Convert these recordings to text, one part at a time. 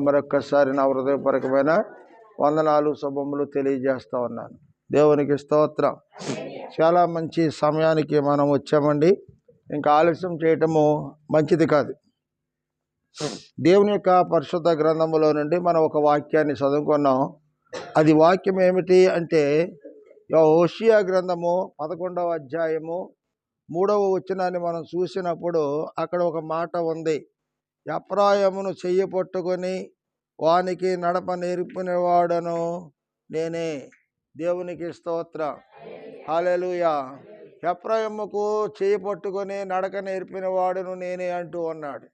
మరొక్కసారి నా హృదయపూర్వకమైన వందనాలు శుభములు తెలియజేస్తా ఉన్నాను. దేవునికి స్తోత్రం. చాలా మంచి సమయానికి మనం వచ్చామండి. ఇంకా ఆలస్యం చేయటము మంచిది కాదు. దేవుని యొక్క పరిశుద్ధ గ్రంథములో నుండి మనం ఒక వాక్యాన్ని చదువుకున్నాం. అది వాక్యం ఏమిటి అంటే హోషేయ గ్రంథము 11వ అధ్యాయము 3వ వచనాన్ని మనం చూసినప్పుడు అక్కడ ఒక మాట ఉంది. ఎఫ్రాయిమును చెయ్యి పట్టుకొని వానికి నడప నేర్పినవాడను నేనే. దేవునికి స్తోత్రం. హల్లెలూయా. ఎఫ్రాయిముకు చెయ్యి పట్టుకొని నడక నేర్పిన వాడును నేనే అంటూ ఉన్నాడు.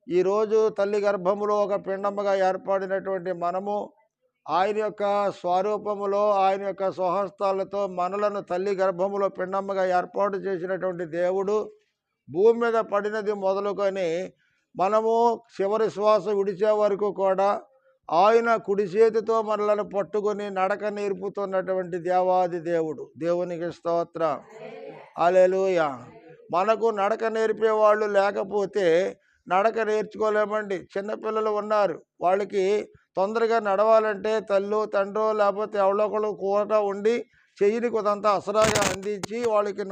ఈరోజు తల్లి గర్భములో ఒక పిండముగా ఏర్పడినటువంటి మనము ఆయన యొక్క స్వరూపములో ఆయన యొక్క స్వహస్తాలతో మనలను తల్లి గర్భములో పిండముగా ఏర్పాటు చేసినటువంటి దేవుడు భూమి మీద పడినది మొదలుకొని మనము చివరి శ్వాస విడిచే వరకు కూడా ఆయన కుడి చేతితో మనలను పట్టుకొని నడక నేర్పుతున్నటువంటి దేవాది దేవుడు. దేవునికి స్తోత్రం. హల్లెలూయా. మనకు నడక నేర్పేవాళ్ళు లేకపోతే నడక నేర్చుకోలేమండి. చిన్నపిల్లలు ఉన్నారు, వాళ్ళకి తొందరగా నడవాలంటే తల్లు తండ్రో లేకపోతే ఎవరో ఒకళ్ళు కూట ఉండి చెయ్యిని కొంత అసరాగా అందించి వాళ్ళకి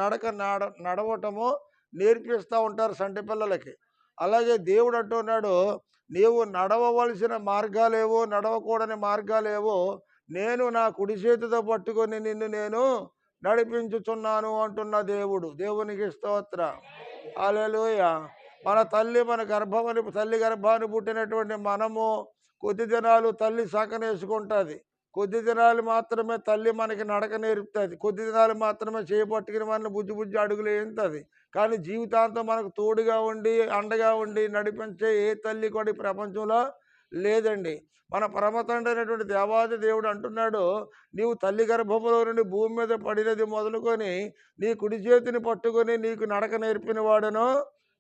నడవటము నేర్పిస్తూ ఉంటారు సంటి పిల్లలకి. అలాగే దేవుడు అంటున్నాడు, నీవు నడవవలసిన మార్గాలేవో నడవకూడని మార్గాలేవో నేను నా కుడి చేతితో పట్టుకొని నిన్ను నేను నడిపించుచున్నాను అంటున్న దేవుడు. దేవునికి స్తోత్రం. హల్లెలూయా. మన తల్లి తల్లి గర్భాన్ని పుట్టినటువంటి మనము కొద్ది దినాలు తల్లి సకనేసుకుంటుంది. కొద్ది దినాలు మాత్రమే తల్లి మనకి నడక నేర్పుతుంది. కొద్ది దినాలు మాత్రమే చేపట్టుకుని మనల్ని బుజ్జి అడుగులు వేస్తుంది. కానీ జీవితాంతం మనకు తోడుగా ఉండి అండగా ఉండి నడిపించే ఏ తల్లి కూడా ఈ ప్రపంచంలో లేదండి. మన పరమతండ్రి అయినటువంటి దేవాది దేవుడు అంటున్నాడు, నీవు తల్లి గర్భములో నుండి భూమి మీద పడినది మొదలుకొని నీ కుడి చేతిని పట్టుకొని నీకు నడక నేర్పిన వాడును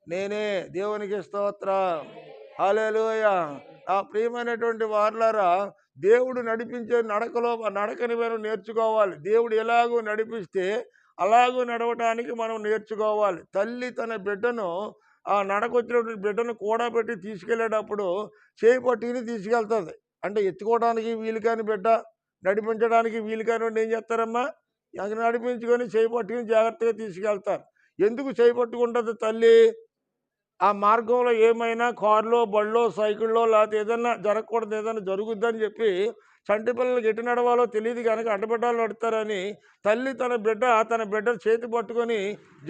నేనే. దేవునికి స్తోత్రం. హల్లెలూయా. ఆ ప్రియమైనటువంటి వారలారా, దేవుడు నడిపించే నడకని మనం నేర్చుకోవాలి. దేవుడు ఎలాగూ నడిపిస్తే అలాగూ నడవటానికి మనం నేర్చుకోవాలి. తల్లి తన బిడ్డను ఆ నడకొచ్చినటువంటి బిడ్డను కూడబెట్టి తీసుకెళ్ళేటప్పుడు చేయి పట్టుకుని తీసుకెళ్తుంది. అంటే ఎత్తుకోవడానికి వీలు కాని బిడ్డ, నడిపించడానికి వీలు కాని ఏం చేస్తారమ్మా, నడిపించుకొని చేయి పట్టుకుని జాగ్రత్తగా తీసుకెళ్తారు. ఎందుకు చేయి పట్టుకుంటుంది తల్లి? ఆ మార్గంలో ఏమైనా కారులో బళ్ళో సైకిల్లో లేకపోతే ఏదైనా జరగకూడదు, ఏదైనా జరుగుద్దని చెప్పి చంటి పిల్లలకి ఎటు నడవాలో తెలియదు కనుక అడ్డబిడ్డలు నడుస్తారని తల్లి తన బిడ్డ చేతి పట్టుకొని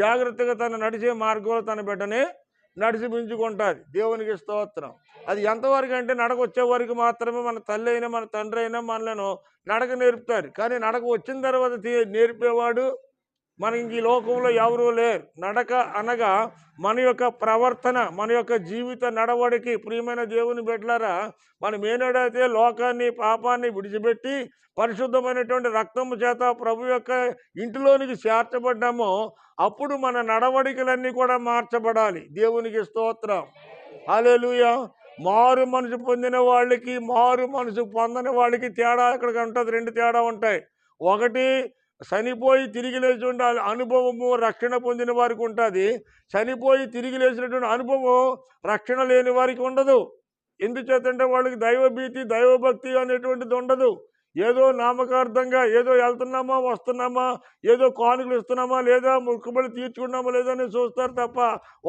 జాగ్రత్తగా తన నడిచే మార్గంలో తన బిడ్డని నడిచిపించుకుంటుంది. దేవునికి స్తోత్రం. అది ఎంతవరకు అంటే నడక వచ్చే వరకు మాత్రమే మన తల్లి అయినా మన తండ్రి అయినా మనలను నడక నేర్పుతారు. కానీ నడక వచ్చిన తర్వాత నేర్పేవాడు మనకి ఈ లోకంలో ఎవరూ లేరు. నడక అనగా మన యొక్క ప్రవర్తన, మన యొక్క జీవిత నడవడికి ప్రియమైన దేవుని బిడ్డలారా, మనం ఏనాడైతే లోకాన్ని పాపాన్ని విడిచిపెట్టి పరిశుద్ధమైనటువంటి రక్తము చేత ప్రభు యొక్క ఇంటిలోనికి చేర్చబడ్డామో అప్పుడు మన నడవడికలన్నీ కూడా మార్చబడాలి. దేవునికి స్తోత్రం. హల్లెలూయా. మారు మనసు పొందిన వాళ్ళకి మారు మనసు పొందని వాళ్ళకి తేడా ఇక్కడ ఉంటుంది. 2 తేడా ఉంటాయి. ఒకటి, చనిపోయి తిరిగి లేచి ఉండాలి అనుభవము రక్షణ పొందిన వారికి ఉంటుంది. చనిపోయి తిరిగి లేచినటువంటి అనుభవం రక్షణ లేని వారికి ఉండదు. ఎందుచేతంటే వాళ్ళకి దైవభీతి దైవభక్తి అనేటువంటిది ఉండదు. ఏదో నామకార్థంగా ఏదో వెళ్తున్నామా వస్తున్నామా, ఏదో కానుకలు ఇస్తున్నామా లేదా మొక్కుబడి తీర్చుకున్నామా లేదా అని చూస్తారు తప్ప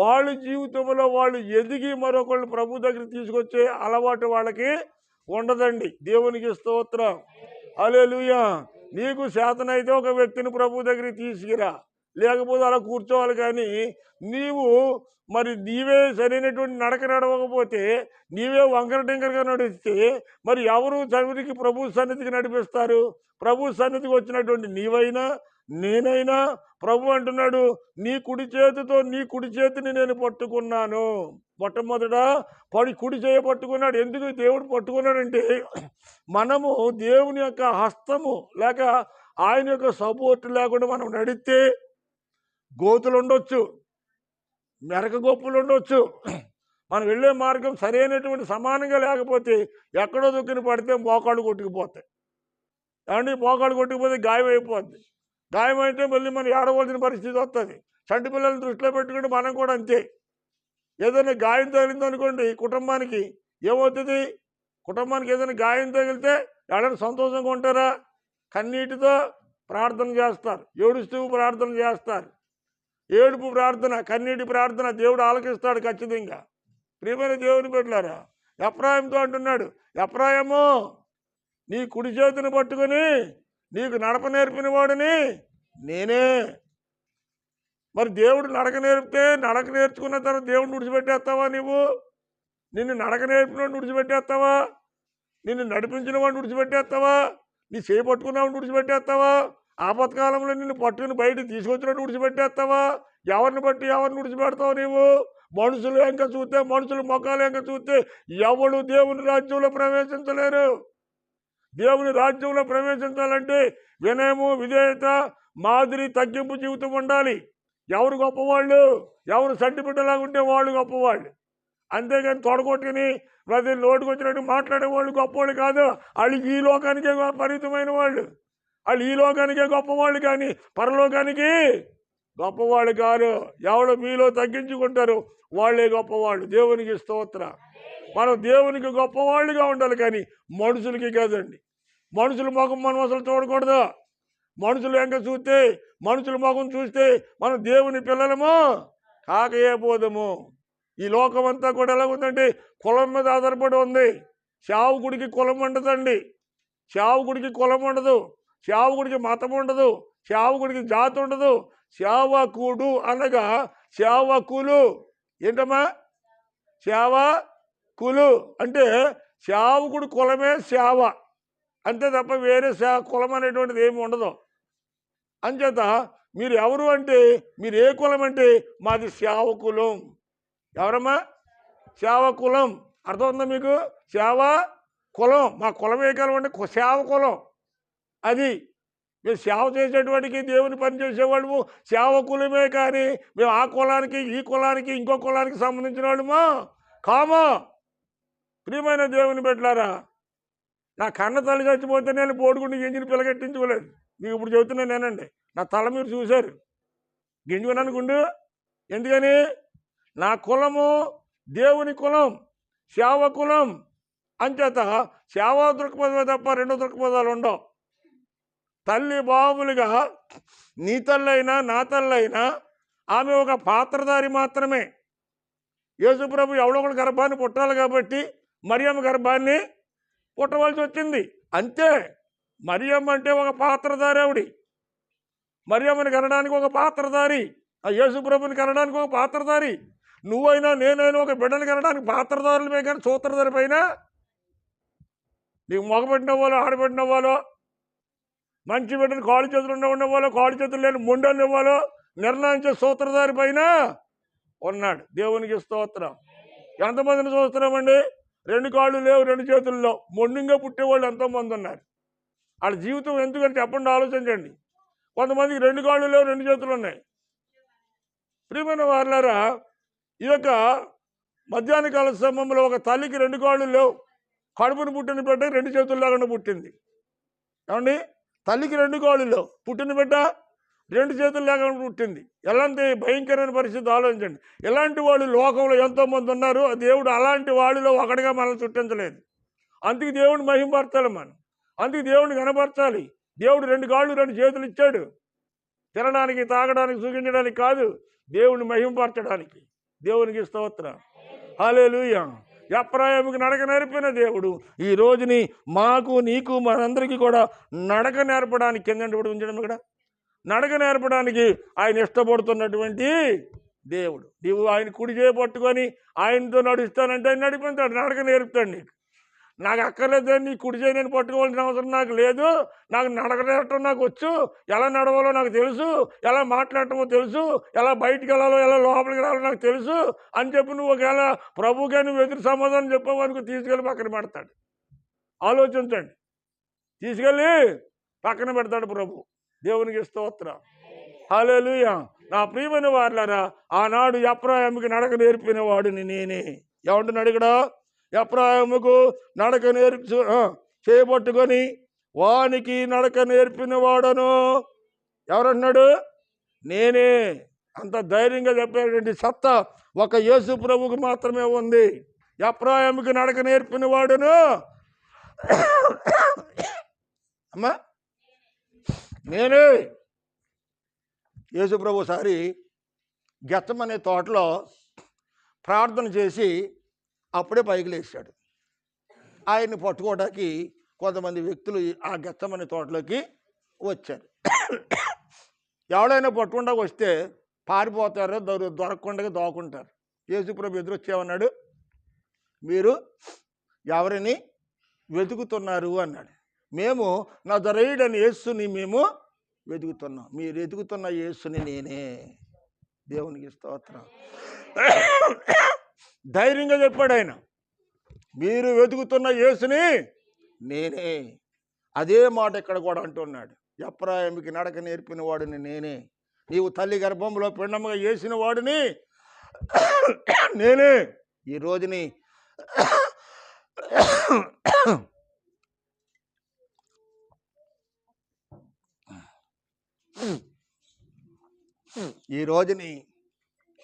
వాళ్ళ జీవితంలో వాళ్ళు ఎదిగి మరొకళ్ళు ప్రభు దగ్గర తీసుకొచ్చే అలవాటు వాళ్ళకి ఉండదండి. దేవునికి స్తోత్రం. హల్లెలూయా. నీకు చేతనైతే ఒక వ్యక్తిని ప్రభు దగ్గరికి తీసుకురా, లేకపోతే అలా కూర్చోవాలి. కానీ నీవే సరైనటువంటి నడక నడవకపోతే, నీవే వంకర టింకరగా నడిస్తే మరి ఎవరు చదువుకి ప్రభు సన్నిధికి నడిపిస్తారు? ప్రభు సన్నిధికి వచ్చినటువంటి నీవైనా నేనైనా ప్రభు అంటున్నాడు, నీ కుడి చేతిని నేను పట్టుకున్నాను. మొట్టమొదట కుడి చేయ పట్టుకున్నాడు. ఎందుకు దేవుడు పట్టుకున్నాడంటే మనము దేవుని యొక్క హస్తము లేక ఆయన యొక్క సపోర్ట్ లేకుండా మనం నడిస్తే గోతులు ఉండొచ్చు, మెరక గొప్పులు ఉండొచ్చు, మనం వెళ్ళే మార్గం సరైనటువంటి సమానంగా లేకపోతే ఎక్కడో దుక్కిని పడితే మోకాళ్ళు కొట్టుకుపోతాయి. ఏమండి, మోకాళ్ళు కొట్టుకుపోతే గాయం అయిపోద్ది. గాయం అయితే మళ్ళీ మనం ఏడవలసిన పరిస్థితి వస్తుంది. చంటి పిల్లల్ని దృష్టిలో పెట్టుకుంటే మనం కూడా అంతే. ఏదైనా గాయం తగిలిందనుకోండి కుటుంబానికి ఏమవుతుంది? కుటుంబానికి ఏదైనా గాయం తగిలితే ఎవరైనా సంతోషంగా ఉంటారా? కన్నీటితో ప్రార్థన చేస్తారు, ఏడుస్తూ ప్రార్థన చేస్తారు. ఏడుపు ప్రార్థన, కన్నీటి ప్రార్థన దేవుడు ఆలకిస్తాడు ఖచ్చితంగా. ప్రియమైన దేవుని బిడ్డలారా, ఎఫ్రాయిముతో అంటున్నాడు, ఎఫ్రాయిము నీ కుడి చేతిని పట్టుకొని నీకు నడప నేర్పిన వాడిని నేనే. మరి దేవుడు నడక నేర్పితే నడక నేర్చుకున్న తర్వాత దేవుడిని విడిచిపెట్టేస్తావా? నిన్ను నడక నేర్పిన వాడిని విడిచిపెట్టేస్తావా? నిన్ను నడిపించిన వాడిని విడిచిపెట్టేస్తావా? నీ చేయి పట్టుకున్నవాడిని విడిచిపెట్టేస్తావా? ఆపత్కాలంలో నిన్ను పట్టుకుని బయటకు తీసుకొచ్చినట్టు విడిచిపెట్టేస్తావా? ఎవరిని బట్టి ఎవరిని విడిచిపెడతావు? మనుషులు ఇంకా చూస్తే, మనుషుల ముఖాలు ఇంకా చూస్తే ఎవడు దేవుని రాజ్యంలో ప్రవేశించలేరు. దేవుని రాజ్యంలో ప్రవేశించాలంటే వినయము, విధేయత, మాదిరి, తగ్గింపు జీవితం ఉండాలి. ఎవరు గొప్పవాళ్ళు? ఎవరు సంటి బిడ్డలాగా ఉంటే వాళ్ళు గొప్పవాళ్ళు. అంతేగాని తొడగొట్టుకుని ప్రతి నోటికి వచ్చినట్టు మాట్లాడేవాళ్ళు గొప్పవాళ్ళు కాదు. వాళ్ళు ఈ లోకానికే పరిమితమైన వాళ్ళు. వాళ్ళు ఈ లోకానికే గొప్పవాళ్ళు, కానీ పరలోకానికి గొప్పవాళ్ళు కాదు. ఎవరు మీలో తగ్గించుకుంటారు వాళ్ళే గొప్పవాళ్ళు. దేవునికి స్తోత్రం. మనం దేవునికి గొప్పవాళ్ళుగా ఉండాలి, కానీ మనుషులకి కాదండి. మనుషుల ముఖం మనం అసలు చూడకూడదు. మనుషులు ఎంక చూస్తే, మనుషుల ముఖం చూస్తే మనం దేవుని పిల్లలము కాకయపోదము. ఈ లోకం అంతా కూడా ఎలా ఉందంటే కులం మీద ఆధారపడి ఉంది. సేవకుడికి కులం ఉండదండి, సేవకుడికి కులం ఉండదు, సేవకుడికి మతం ఉండదు, సేవకుడికి జాతి ఉండదు. సేవకుడు అనగా సేవకులు. ఏంటమ్మా? సేవకులు అంటే సేవకుడు కులమే సేవ, అంతే తప్ప వేరే కులం అనేటువంటిది ఏమి ఉండదు. అంచేత మీరు ఎవరు అంటే, మీరు ఏ కులం అంటే మాది సేవకులం. ఎవరమ్మా? సేవకులం. అర్థమవుతుందా మీకు? సేవ కులం. మా కులం ఏ కులం అంటే సేవ కులం. అది మేము సేవ చేసేటువంటికి, దేవుని పని చేసేవాళ్ళము సేవకులమే, కానీ మేము ఆ కులానికి, ఈ కులానికి, ఇంకో కులానికి సంబంధించిన వాళ్ళమా కామా. ప్రియమైన దేవుని బిడ్డలారా, నా కన్న తల్లి చచ్చిపోతే నేను పోడుకుని గింజిని పిల్లగట్టించుకోలేదు. మీకు ఇప్పుడు చెబుతున్నాను నేనండి. నా తల మీరు చూశారు, గింజుకున్నాను గుండు. ఎందుకని? నా కులము దేవుని కులం, సేవ కులం. అంచేత సేవా దృక్పథమే తప్ప రెండో దృక్పథాలు ఉండవు. తల్లి బాబులుగా నీ తల్లైనా నా తల్లైనా ఆమె ఒక పాత్రధారి మాత్రమే. యేసుప్రభు ఎవడో ఒకటి గర్భాన్ని పుట్టాలి కాబట్టి మరియమ్మ గర్భాన్ని పుట్టవలసి వచ్చింది, అంతే. మరియమ్మ అంటే ఒక పాత్రధారి. ఆవిడ మరియమ్మని కనడానికి ఒక పాత్రధారి, ఆ యేసుప్రభుని కనడానికి ఒక పాత్రధారి. నువ్వైనా నేనైనా ఒక బిడ్డని కనడానికి పాత్రధారులమే, కానీ సూత్రధారి పైన నీకు మగబెట్టిన వాళ్ళు, ఆడబెట్టిన వాళ్ళు, మంచి బిడ్డని కాళ్ళు చేతులు ఉండేవాళ్ళు, కాళ్ళు చేతులు లేని మొండలు ఇవ్వాలో నిర్ణయించే సూత్రధారి పైన ఉన్నాడు. దేవునికి స్తోత్రం. ఎంతమందిని చూస్తున్నామండి? 2 కాళ్ళు లేవు, 2 చేతుల్లో మొండిగా పుట్టేవాళ్ళు ఎంతోమంది ఉన్నారు. వాళ్ళ జీవితం ఎందుకని చెప్పండి, ఆలోచించండి. కొంతమందికి 2 కాళ్ళు లేవు, 2 చేతులు ఉన్నాయి. ప్రియమైన వారులారా, ఈ యొక్క మధ్యాహ్న కాల సమయంలో ఒక తల్లికి 2 కాళ్ళు లేవు, కడుపును పుట్టిన బిడ్డ 2 చేతులు లేకుండా పుట్టింది. ఏమండి? తల్లికి 2 కాళ్ళు లేవు, పుట్టిన బిడ్డ 2 చేతులు లేకుండా పుట్టింది. ఎలాంటి భయంకరమైన పరిస్థితి ఆలోచించండి. ఇలాంటి వాళ్ళు లోకంలో ఎంతోమంది ఉన్నారు. దేవుడు అలాంటి వాళ్ళలో ఒకటిగా మనల్ని చుట్టించలేదు. అందుకు దేవుడిని మహిమపరచాలి మనం, అందుకు దేవుడిని కనపరచాలి. దేవుడు 2 కాళ్ళు 2 చేతులు ఇచ్చాడు, తినడానికి, తాగడానికి, సుఖించడానికి కాదు, దేవుడిని మహిమపరచడానికి. దేవునికి స్తోత్రం. హల్లెలూయా. ఎఫ్రాయిముకి నడక నేర్పిన దేవుడు ఈ రోజుని మాకు, నీకు, మనందరికీ కూడా నడక నేర్పడానికి, కింద ఉంచడం ఇక్కడ నడక నేర్పడానికి ఆయన ఇష్టపడుతున్నటువంటి దేవుడు. నీవు ఆయన కుడి చేయి పట్టుకొని ఆయనతో నడుస్తానంటే ఆయన నడిపిస్తాడు, నడక నేర్పుతాడు. నీకు నాకు అక్కర్లేదు, నీ కుడి చేయి నేను పట్టుకోవాల్సిన అవసరం నాకు లేదు, నాకు నడక నేర్పడం నాకు వచ్చు, ఎలా నడవాలో నాకు తెలుసు, ఎలా మాట్లాడటమో తెలుసు, ఎలా బయటికి వెళ్ళాలో, ఎలా లోపలికి రావాలో నాకు తెలుసు అని చెప్పి నువ్వు ఒకవేళ ప్రభువుగా నువ్వు ఎదురు సమాధానం చెప్పేవానికి తీసుకెళ్ళి పక్కన పెడతాడు. ఆలోచించండి, తీసుకెళ్ళి పక్కన పెడతాడు ప్రభు. దేవునికి స్తోత్రం. హల్లెలూయా. నా ప్రియమైన వారులారా, ఆనాడు ఎఫ్రాయిముకి నడక నేర్పిన వాడిని నేనే. ఏమంటున్నాడు ఇక్కడ? ఎఫ్రాయిముకు నడక చేయబట్టుకొని వానికి నడక నేర్పిన వాడను. ఎవరన్నాడు? నేనే. అంత ధైర్యంగా చెప్పేటువంటి సత్తా ఒక యేసు ప్రభువుకు మాత్రమే ఉంది. ఎఫ్రాయిముకి నడక నేర్పిన వాడును అమ్మా నేనే. యేసుప్రభు సారి గెత్సమనే తోటలో ప్రార్థన చేసి అప్పుడే పైకి లేచాడు. ఆయన్ని పట్టుకోవడానికి కొంతమంది వ్యక్తులు ఆ గెత్సమనే తోటలోకి వచ్చారు. ఎవడైనా పట్టుకుండా వస్తే పారిపోతారో దొరకకుండా దోకుంటారు. యేసుప్రభు ఎదురొచ్చేమన్నాడు, మీరు ఎవరిని వెతుకుతున్నారు అన్నాడు. మేము నజరేయుడైన యేసుని మేము వెతుకుతున్నాం. మీరు వెతుకుతున్న యేసుని నేనే. దేవునికి స్తోత్రం. ధైర్యంగా చెప్పాడు ఆయన, మీరు వెతుకుతున్న యేసుని నేనే. అదే మాట ఇక్కడ కూడా అంటున్నాడు. ఎఫ్రాయిముకి నడక నేర్పిన వాడిని నేనే, నీవు తల్లి గర్భంలో పిండముగా వేసిన వాడిని నేనే. ఈ రోజుని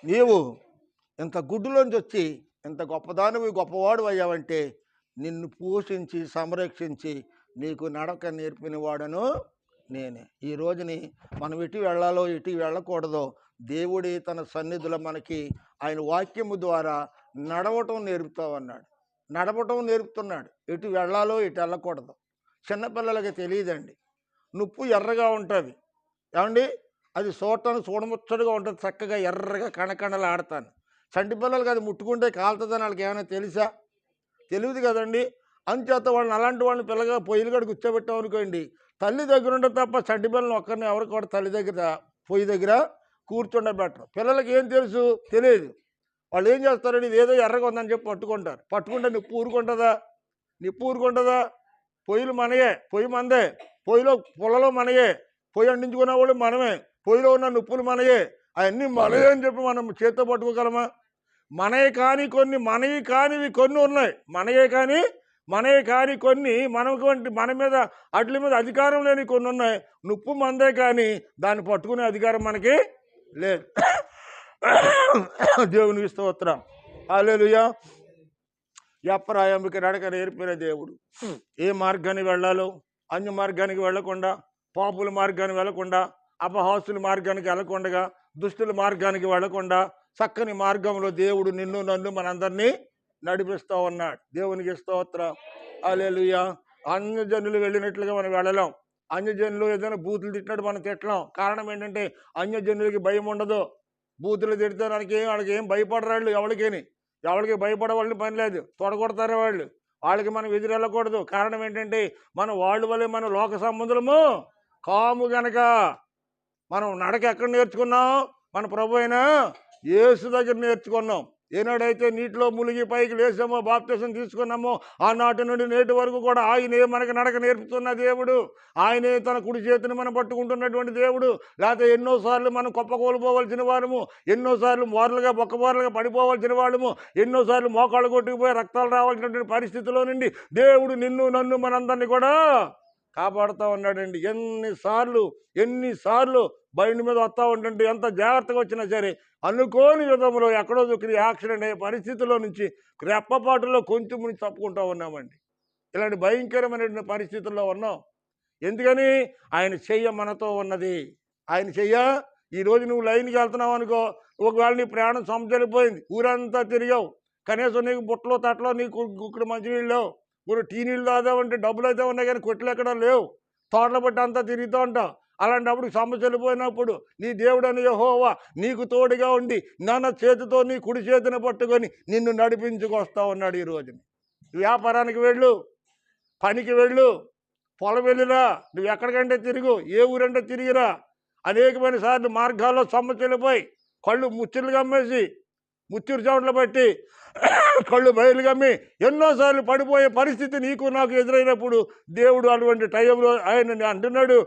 నీవు ఇంత గుడ్డులోంచి వచ్చి ఇంత గొప్పదానివి గొప్పవాడు అయ్యావంటే నిన్ను పోషించి సంరక్షించి నీకు నడక నేర్పిన వాడను నేనే. ఈ రోజుని మనం ఎటు వెళ్ళాలో ఎటు వెళ్ళకూడదో దేవుడి తన సన్నిధిలో మనకి ఆయన వాక్యము ద్వారా నడవటం నేర్పుతున్నాడు. ఎటు వెళ్ళాలో ఎటు వెళ్ళకూడదు. చిన్నపిల్లలకి తెలియదండి. నుప్పు ఎర్రగా ఉంటుంది ఏమండి, అది చూడముచ్చడుగా ఉంటుంది, చక్కగా ఎర్రగా కణకణలు ఆడతాను. చంటి పిల్లలకి అది ముట్టుకుంటే కాలుతుందని వాళ్ళకి ఏమైనా తెలుసా? తెలియదు కదండి. అంచేత వాళ్ళని అలాంటి వాళ్ళని పిల్లగా పొయ్యిలు కూడా కూర్చోబెట్టాం అనుకోండి, తల్లి దగ్గర ఉంటే తప్ప చంటి పిల్లలు ఒక్కరిని ఎవరికి కూడా తల్లి దగ్గర పొయ్యి దగ్గర కూర్చుండబెట్టరు. పిల్లలకి ఏం తెలుసు? తెలియదు. వాళ్ళు ఏం చేస్తారండి, ఇది ఏదో ఎర్రగా ఉందని చెప్పి పట్టుకుంటే నిప్పు ఊరుకుంటుందా? పొయ్యిలు మనయే, పొయ్యి మనదే, పొలలో మనయే, పొయ్యి అంటించుకున్న వాళ్ళు మనమే, పొయ్యిలో ఉన్న నిప్పులు మనయే, అవన్నీ మనయే అని చెప్పి మనం చేత్తో పట్టుకోగలమా? మనవి కానివి కొన్ని ఉన్నాయి. మనయే కాని కొన్ని మన మీద అట్ల మీద అధికారం లేని కొన్ని ఉన్నాయి. నిప్పు మందే కానీ దాన్ని పట్టుకునే అధికారం మనకి లేదు. దేవునికి స్తోత్రం. హల్లెలూయా. ఎఫ్రాయిముకి నడక నేర్పిన దేవుడు. ఏ మార్గాన్ని వెళ్ళాలో అన్య మార్గానికి వెళ్లకుండా, పాపుల మార్గానికి వెళ్లకుండా, అపహాసుల మార్గానికి వెళ్ళకుండా, దుష్టుల మార్గానికి వెళ్లకుండా చక్కని మార్గంలో దేవుడు నిన్ను నన్ను మనందరినీ నడిపిస్తూ ఉన్నాడు. దేవునికి స్తోత్రం. హల్లెలూయా. అన్యజనులు వెళ్ళినట్లుగా మనం వెళ్ళలేం. అన్యజనులు ఏదైనా బూతులు తిట్టినట్టు మనం తిట్టలేం. కారణం ఏంటంటే అన్యజనులకి భయం ఉండదు. బూతులు తిడితే వాళ్ళకి ఏం భయపడరాళ్ళు. ఎవరికి భయపడవాళ్ళని పని లేదు, తొడగొడతారు వాళ్ళు. వాళ్ళకి మనం ఎదురెళ్ళకూడదు. కారణం ఏంటంటే వాళ్ళ వల్లే మనం లోక సంబంధులము కాము గనక. మనం నడక ఎక్కడ నేర్చుకున్నాం? మన ప్రభు అయిన యేసు దగ్గర నేర్చుకున్నాం. ఏనాడైతే నీటిలో మునిగి పైకి లేసామో, బాప్తిసం తీసుకున్నామో, ఆనాటి నుండి నేటి వరకు కూడా ఆయనే మనకి నడక నేర్పుతున్న దేవుడు. ఆయనే తన కుడి చేతిని మనం పట్టుకుంటున్నటువంటి దేవుడు. లేకపోతే ఎన్నోసార్లు మనం కోల్పోవలసిన వాళ్ళము, ఎన్నోసార్లు బొక్కబోర్లుగా పడిపోవలసిన వాళ్ళము, ఎన్నోసార్లు మోకాళ్ళు కొట్టుకుపోయి రక్తాలు రావాల్సినటువంటి పరిస్థితిలో నుండి దేవుడు నిన్ను నన్ను మనందరినీ కూడా కాపాడుతూ ఉన్నాడండి. ఎన్నిసార్లు బండి మీద వస్తూ ఉంటుంటే ఎంత జాగ్రత్తగా వచ్చినా సరే అనుకోని విధంలో ఎక్కడో యాక్సిడెంట్ అయ్యే పరిస్థితుల్లో నుంచి రెప్పపాటులో కొంచెం నుంచి తప్పుకుంటూ ఉన్నామండి. ఇలాంటి భయంకరమైన పరిస్థితుల్లో ఉన్నాం. ఎందుకని? ఆయన చెయ్య మనతో ఉన్నది. ఆయన చెయ్య. ఈరోజు నువ్వు లైన్కి వెళ్తున్నావు అనుకో, ఒకవేళ నీ ప్రయాణం సమస్యలిపోయింది, ఊరంతా తిరిగావు, కనీసం నీకు బుట్టలో తట్టలో నీకు ఇక్కడ మంచినీళ్ళు, ఇప్పుడు టీ నీళ్ళు తాదామంటే డబ్బులు అయితే ఉన్నాయి కానీ కొట్లు ఎక్కడ లేవు, తోటలు బట్టి అంతా తిరుగుతూ ఉంటావు. అలాంటప్పుడు సమస్యలు పోయినప్పుడు నీ దేవుడని యెహోవా నీకు తోడుగా ఉండి నాన్న చేతితో నీ కుడి చేతిని పట్టుకొని నిన్ను నడిపించుకొస్తా ఉన్నాడు. ఈ రోజుని వ్యాపారానికి వెళ్ళు, పనికి వెళ్ళు, పొలం వెళ్ళిరా, నువ్వు ఎక్కడికంటే తిరుగు, ఏ ఊరంటే తిరిగిరా. అనేకమైన సార్లు మార్గాల్లో సమస్యలు పోయి కళ్ళు ముచ్చులు కమ్మేసి ముచ్చురు చోట్ల బట్టి కళ్ళు బయలు కమ్మి ఎన్నోసార్లు పడిపోయే పరిస్థితి నీకు నాకు ఎదురైనప్పుడు దేవుడు అటువంటి టైంలో ఆయన అంటున్నాడు,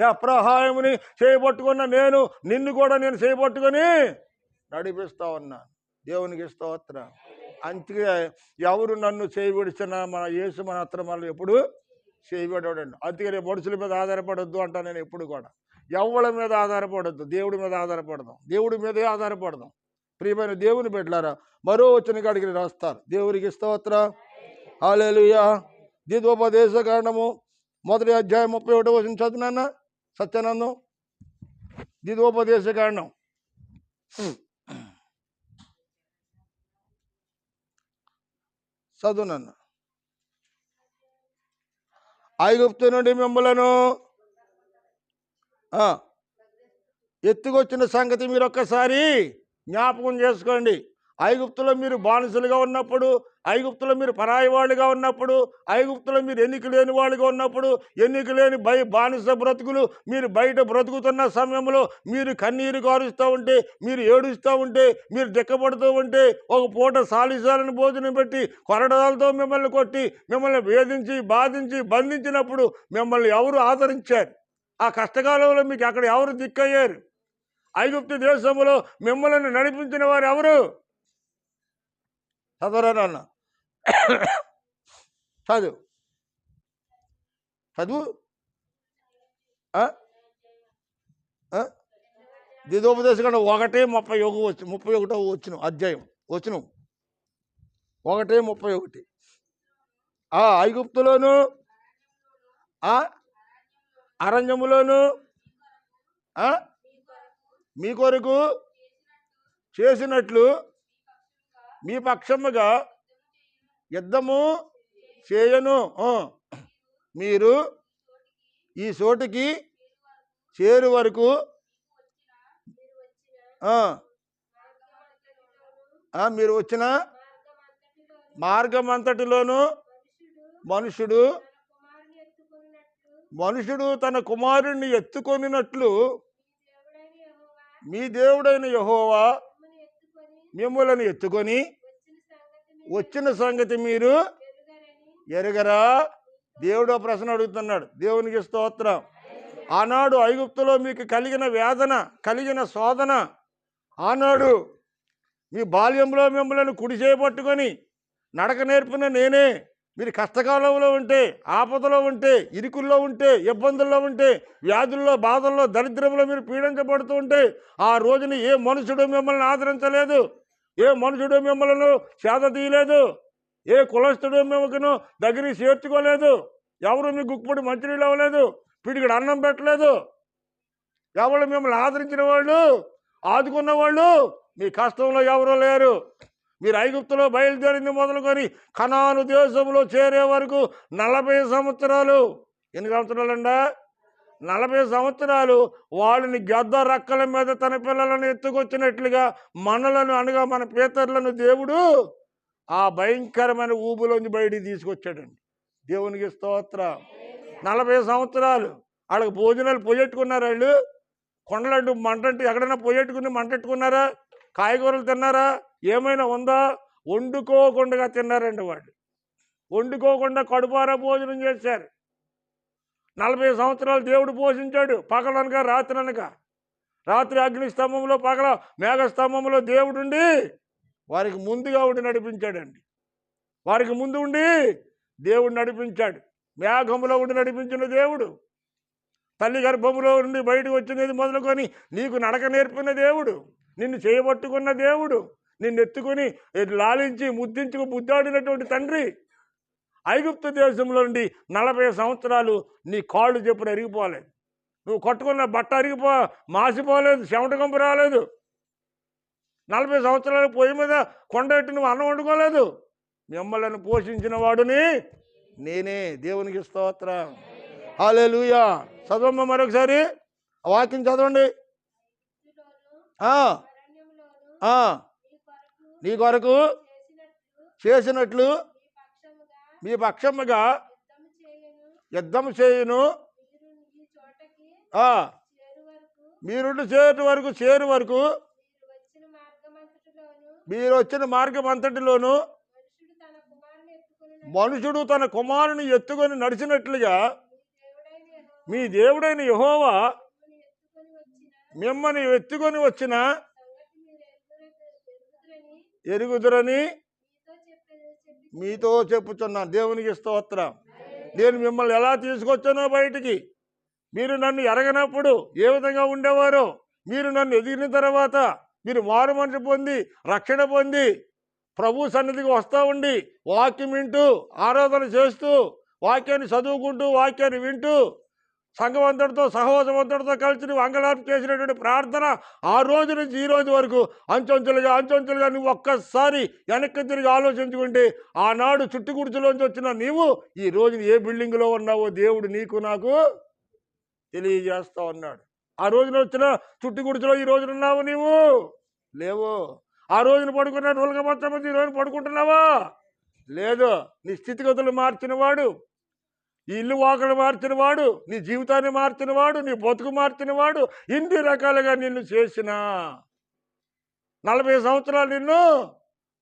ఎఫ్రాయిముని చేయబట్టుకున్న నేను నిన్ను కూడా నేను చేయబట్టుకొని నడిపిస్తా ఉన్నా. దేవునికి స్తోత్రం. అందుకే ఎవరు నన్ను చేయబడిచిన మన యేసు మన అత్రమల్ని ఎప్పుడు చేయబడ్డాడండి. అందుకని మనుషుల మీద ఆధారపడొద్దు అంటాను నేను ఎప్పుడు కూడా. ఎవరి మీద ఆధారపడొద్దు, దేవుడి మీద ఆధారపడదాం. దేవుడి మీదే ఆధారపడదాం. ప్రియమైన దేవుని బిడ్డలారా, మరో వచ్చిన కాడికి రాస్తారు. దేవునికి స్తోత్రం. హల్లెలూయా. ద్వితోపదేశ కాండము 1వ అధ్యాయం 31వ వచనం చదువునన్న సత్యానందం. ద్వితోపదేశ కాండం చదువునన్న. ఐగుప్తు నుండి మిమ్మలను ఎత్తుకొచ్చిన సంగతి మీరు ఒక్కసారి జ్ఞాపకం చేసుకోండి. ఐగుప్తులో మీరు బానిసలుగా ఉన్నప్పుడు, ఐగుప్తులో మీరు పరాయి వాళ్ళుగా ఉన్నప్పుడు, ఐగుప్తులో మీరు ఎన్నిక లేని వాళ్ళుగా ఉన్నప్పుడు, ఎన్నిక లేని బానిస బ్రతుకులు మీరు బయట బ్రతుకుతున్న సమయంలో మీరు కన్నీరు కారుస్తూ ఉంటే, మీరు ఏడుస్తూ ఉంటే, మీరు దిక్కపడుతూ ఉంటే, ఒక పూట సాలిసాలని భోజనం పెట్టి కొరడాలతో మిమ్మల్ని కొట్టి మిమ్మల్ని వేధించి బాధించి బంధించినప్పుడు మిమ్మల్ని ఎవరు ఆదరించారు? ఆ కష్టకాలంలో మీకు అక్కడ ఎవరు దిక్కయ్యారు? ఐగుప్తు దేశంలో మిమ్మల్ని నడిపించిన వారు ఎవరు? చదవరాన్న చదువు చదువు. ద్వితోపదేశకాండం 1:31 వచ్చిన అధ్యాయం వచ్చిన 1:31. ఐగుప్తులోను అరణ్యములోను మీ కొరకు చేసినట్లు మీ పక్షముగా యుద్ధము చేయను. మీరు ఈ చోటికి చేరు వరకు మీరు వచ్చిన మార్గమంతటిలోను మనుషుడు తన కుమారుణ్ణి ఎత్తుకొనినట్లు మీ దేవుడైన యెహోవా మిమ్మల్ని ఎత్తుకొని వచ్చిన సంగతి మీరు ఎరగరా? దేవుడు ప్రశ్న అడుగుతున్నాడు. దేవునికి స్తోత్రం. ఆనాడు ఐగుప్తులో మీకు కలిగిన వేదన, కలిగిన శోధన, ఆనాడు మీ బాల్యంలో మిమ్మల్ని కుడి చేయబట్టుకొని నడక నేర్పిన నేనే. మీరు కష్టకాలంలో ఉంటే, ఆపదలో ఉంటే, ఇరుకుల్లో ఉంటే, ఇబ్బందుల్లో ఉంటే, వ్యాధుల్లో, బాధల్లో, దరిద్రంలో మీరు పీడించబడుతూ ఉంటే ఆ రోజున ఏ మనుషుడు మిమ్మల్ని ఆదరించలేదు, ఏ మనుషుడు మిమ్మల్ని సేద తీయలేదు, ఏ కులస్తుడు మిమ్మల్ని దగ్గరికి చేర్చుకోలేదు, ఎవరు మీ గుక్కుపడి మంచినీళ్ళు అవ్వలేదు, పిడికిడు అన్నం పెట్టలేదు. ఎవరు మిమ్మల్ని ఆదరించిన వాళ్ళు, ఆదుకున్న వాళ్ళు మీ కష్టంలో ఎవరూ లేరు. మీరు ఐగుప్తులో బయలుదేరింది మొదలుకొని కనాను దేశంలో చేరే వరకు 40 సంవత్సరాలు. ఎన్ని సంవత్సరాలండా? 40 సంవత్సరాలు వాళ్ళని గద్ద రక్కల మీద తన పిల్లలను ఎత్తుకొచ్చినట్లుగా మనలను అనగా మన పేతరులను దేవుడు ఆ భయంకరమైన ఊబులోంచి బయటికి తీసుకొచ్చాడండి. దేవునికి స్తోత్రం. 40 సంవత్సరాలు వాళ్ళకి భోజనాలు పొయ్యెట్టుకున్నారు. వాళ్ళు కొండలంటూ మంటంటే ఎక్కడైనా పొయ్యెట్టుకుని మంటెట్టుకున్నారా? కాయగూరలు తిన్నారా? ఏమైనా ఉందా? వండుకోకుండా తిన్నారండి వాళ్ళు. వండుకోకుండా కడుపారా భోజనం చేశారు. 40 సంవత్సరాలు దేవుడు పోషించాడు. పగలనక రాత్రి అనక. రాత్రి అగ్ని స్తంభంలో, పగల మేఘ స్తంభంలో దేవుడుండి వారికి ముందుగా ఉండి నడిపించాడండి. వారికి ముందు ఉండి దేవుడు నడిపించాడు. మేఘంలో ఉండి నడిపించిన దేవుడు, తల్లి గర్భంలో నుండి బయటకు వచ్చినది మొదలుకొని నీకు నడక నేర్పిన దేవుడు, నిన్ను చేయబట్టుకున్న దేవుడు, నిన్ను ఎత్తుకొని లాలించి ముద్దించుకు ముద్దాడినటువంటి తండ్రి. ఐగుప్తు దేశంలో నుండి 40 సంవత్సరాలు నీ కాళ్ళు చెప్పులు అరిగిపోలేదు, నువ్వు కట్టుకున్న బట్ట మాసిపోలేదు, చెమట కంపు రాలేదు. 40 సంవత్సరాలు పొయ్యి మీద కొండెట్టి నువ్వు అన్నం వండుకోలేదు. మిమ్మల్ని పోషించిన వాడుని నేనే. దేవునికి స్తోత్రం. హల్లెలూయా. చదవమ్మ మరొకసారి ఆ వాక్యం చదవండి. నీ కొరకు చేసినట్లు మీ పక్షముగా యుద్ధం చేయును. మీరుండి చేరు వరకు మీరు వచ్చిన మార్గం అంతటిలోను మనుషుడు తన కుమారుని ఎత్తుకొని నడిచినట్లుగా మీ దేవుడైన యెహోవా మిమ్మల్ని ఎత్తుకొని వచ్చిన ఎరుగుదురని మీతో చెప్పుచున్నాను. దేవునికి స్తోత్రం. నేను మిమ్మల్ని ఎలా తీసుకొచ్చానో బయటికి, మీరు నన్ను ఎరగనప్పుడు ఏ విధంగా ఉండేవారో, మీరు నన్ను ఎదిగిన తర్వాత మీరు మారు మనసు పొంది రక్షణ పొంది ప్రభు సన్నిధికి వస్తూ ఉండి వాక్యం వింటూ ఆరాధన చేస్తూ వాక్యాన్ని చదువుకుంటూ వాక్యాన్ని వింటూ సంఘవంతుడితో సహోదవంతుడితో కలిసి నువ్వు అంగలార్పు చేసినటువంటి ప్రార్థన ఆ రోజు నుంచి ఈ రోజు వరకు అంచెంచెలుగా నువ్వు ఒక్కసారి వెనక్కి తిరిగి ఆలోచించుకుంటే ఆనాడు చుట్టుగుడిచలోంచి వచ్చిన నీవు ఈ రోజు ఏ బిల్డింగ్లో ఉన్నావో దేవుడు నీకు నాకు తెలియజేస్తా ఉన్నాడు. ఆ రోజున వచ్చిన చుట్టుగుడిచలో ఈ రోజున ఉన్నావు నీవు లేవు. ఆ రోజున పడుకున్న నూలుగా మొత్తం ఈ రోజున పడుకుంటున్నావా లేదు. నీ స్థితిగతులు మార్చినవాడు, ఈ ఇల్లు వాకలు మార్చినవాడు, నీ జీవితాన్ని మార్చినవాడు, నీ బతుకు మార్చినవాడు, ఇన్ని రకాలుగా నిన్ను చేసిన 40 సంవత్సరాలు నిన్ను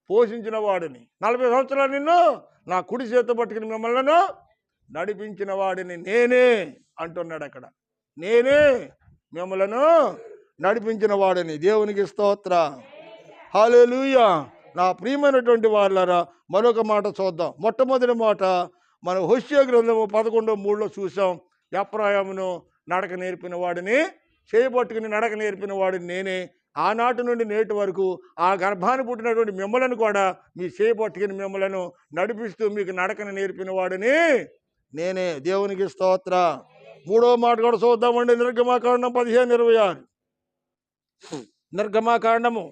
పోషించిన వాడిని, 40 సంవత్సరాలు నిన్ను నా కుడి చేత పట్టుకుని మిమ్మల్ని నడిపించిన వాడిని నేనే అంటున్నాడు అక్కడ. నేనే మిమ్మలను నడిపించిన వాడిని. దేవునికి స్తోత్ర. హల్లెలూయా. నా ప్రియమైనటువంటి వాళ్ళారా, మరొక మాట చూద్దాం. మొట్టమొదటి మాట మనం హోషేయ గ్రంథము 11:3 చూసాం. ఎఫ్రాయిమును నడక నేర్పిన వాడిని, చేయబట్టుకుని నడక నేర్పిన వాడిని నేనే. ఆనాటి నుండి నేటి వరకు ఆ గర్భాన్ని పుట్టినటువంటి మిమ్మలను కూడా మీ చేయబట్టుకుని మిమ్మలను నడిపిస్తూ మీకు నడకను నేర్పిన వాడిని నేనే. దేవునికి స్తోత్ర. మూడో మాట కూడా చూద్దామండి. నిర్గమాకాండం 15:26. నిర్గమాకాండము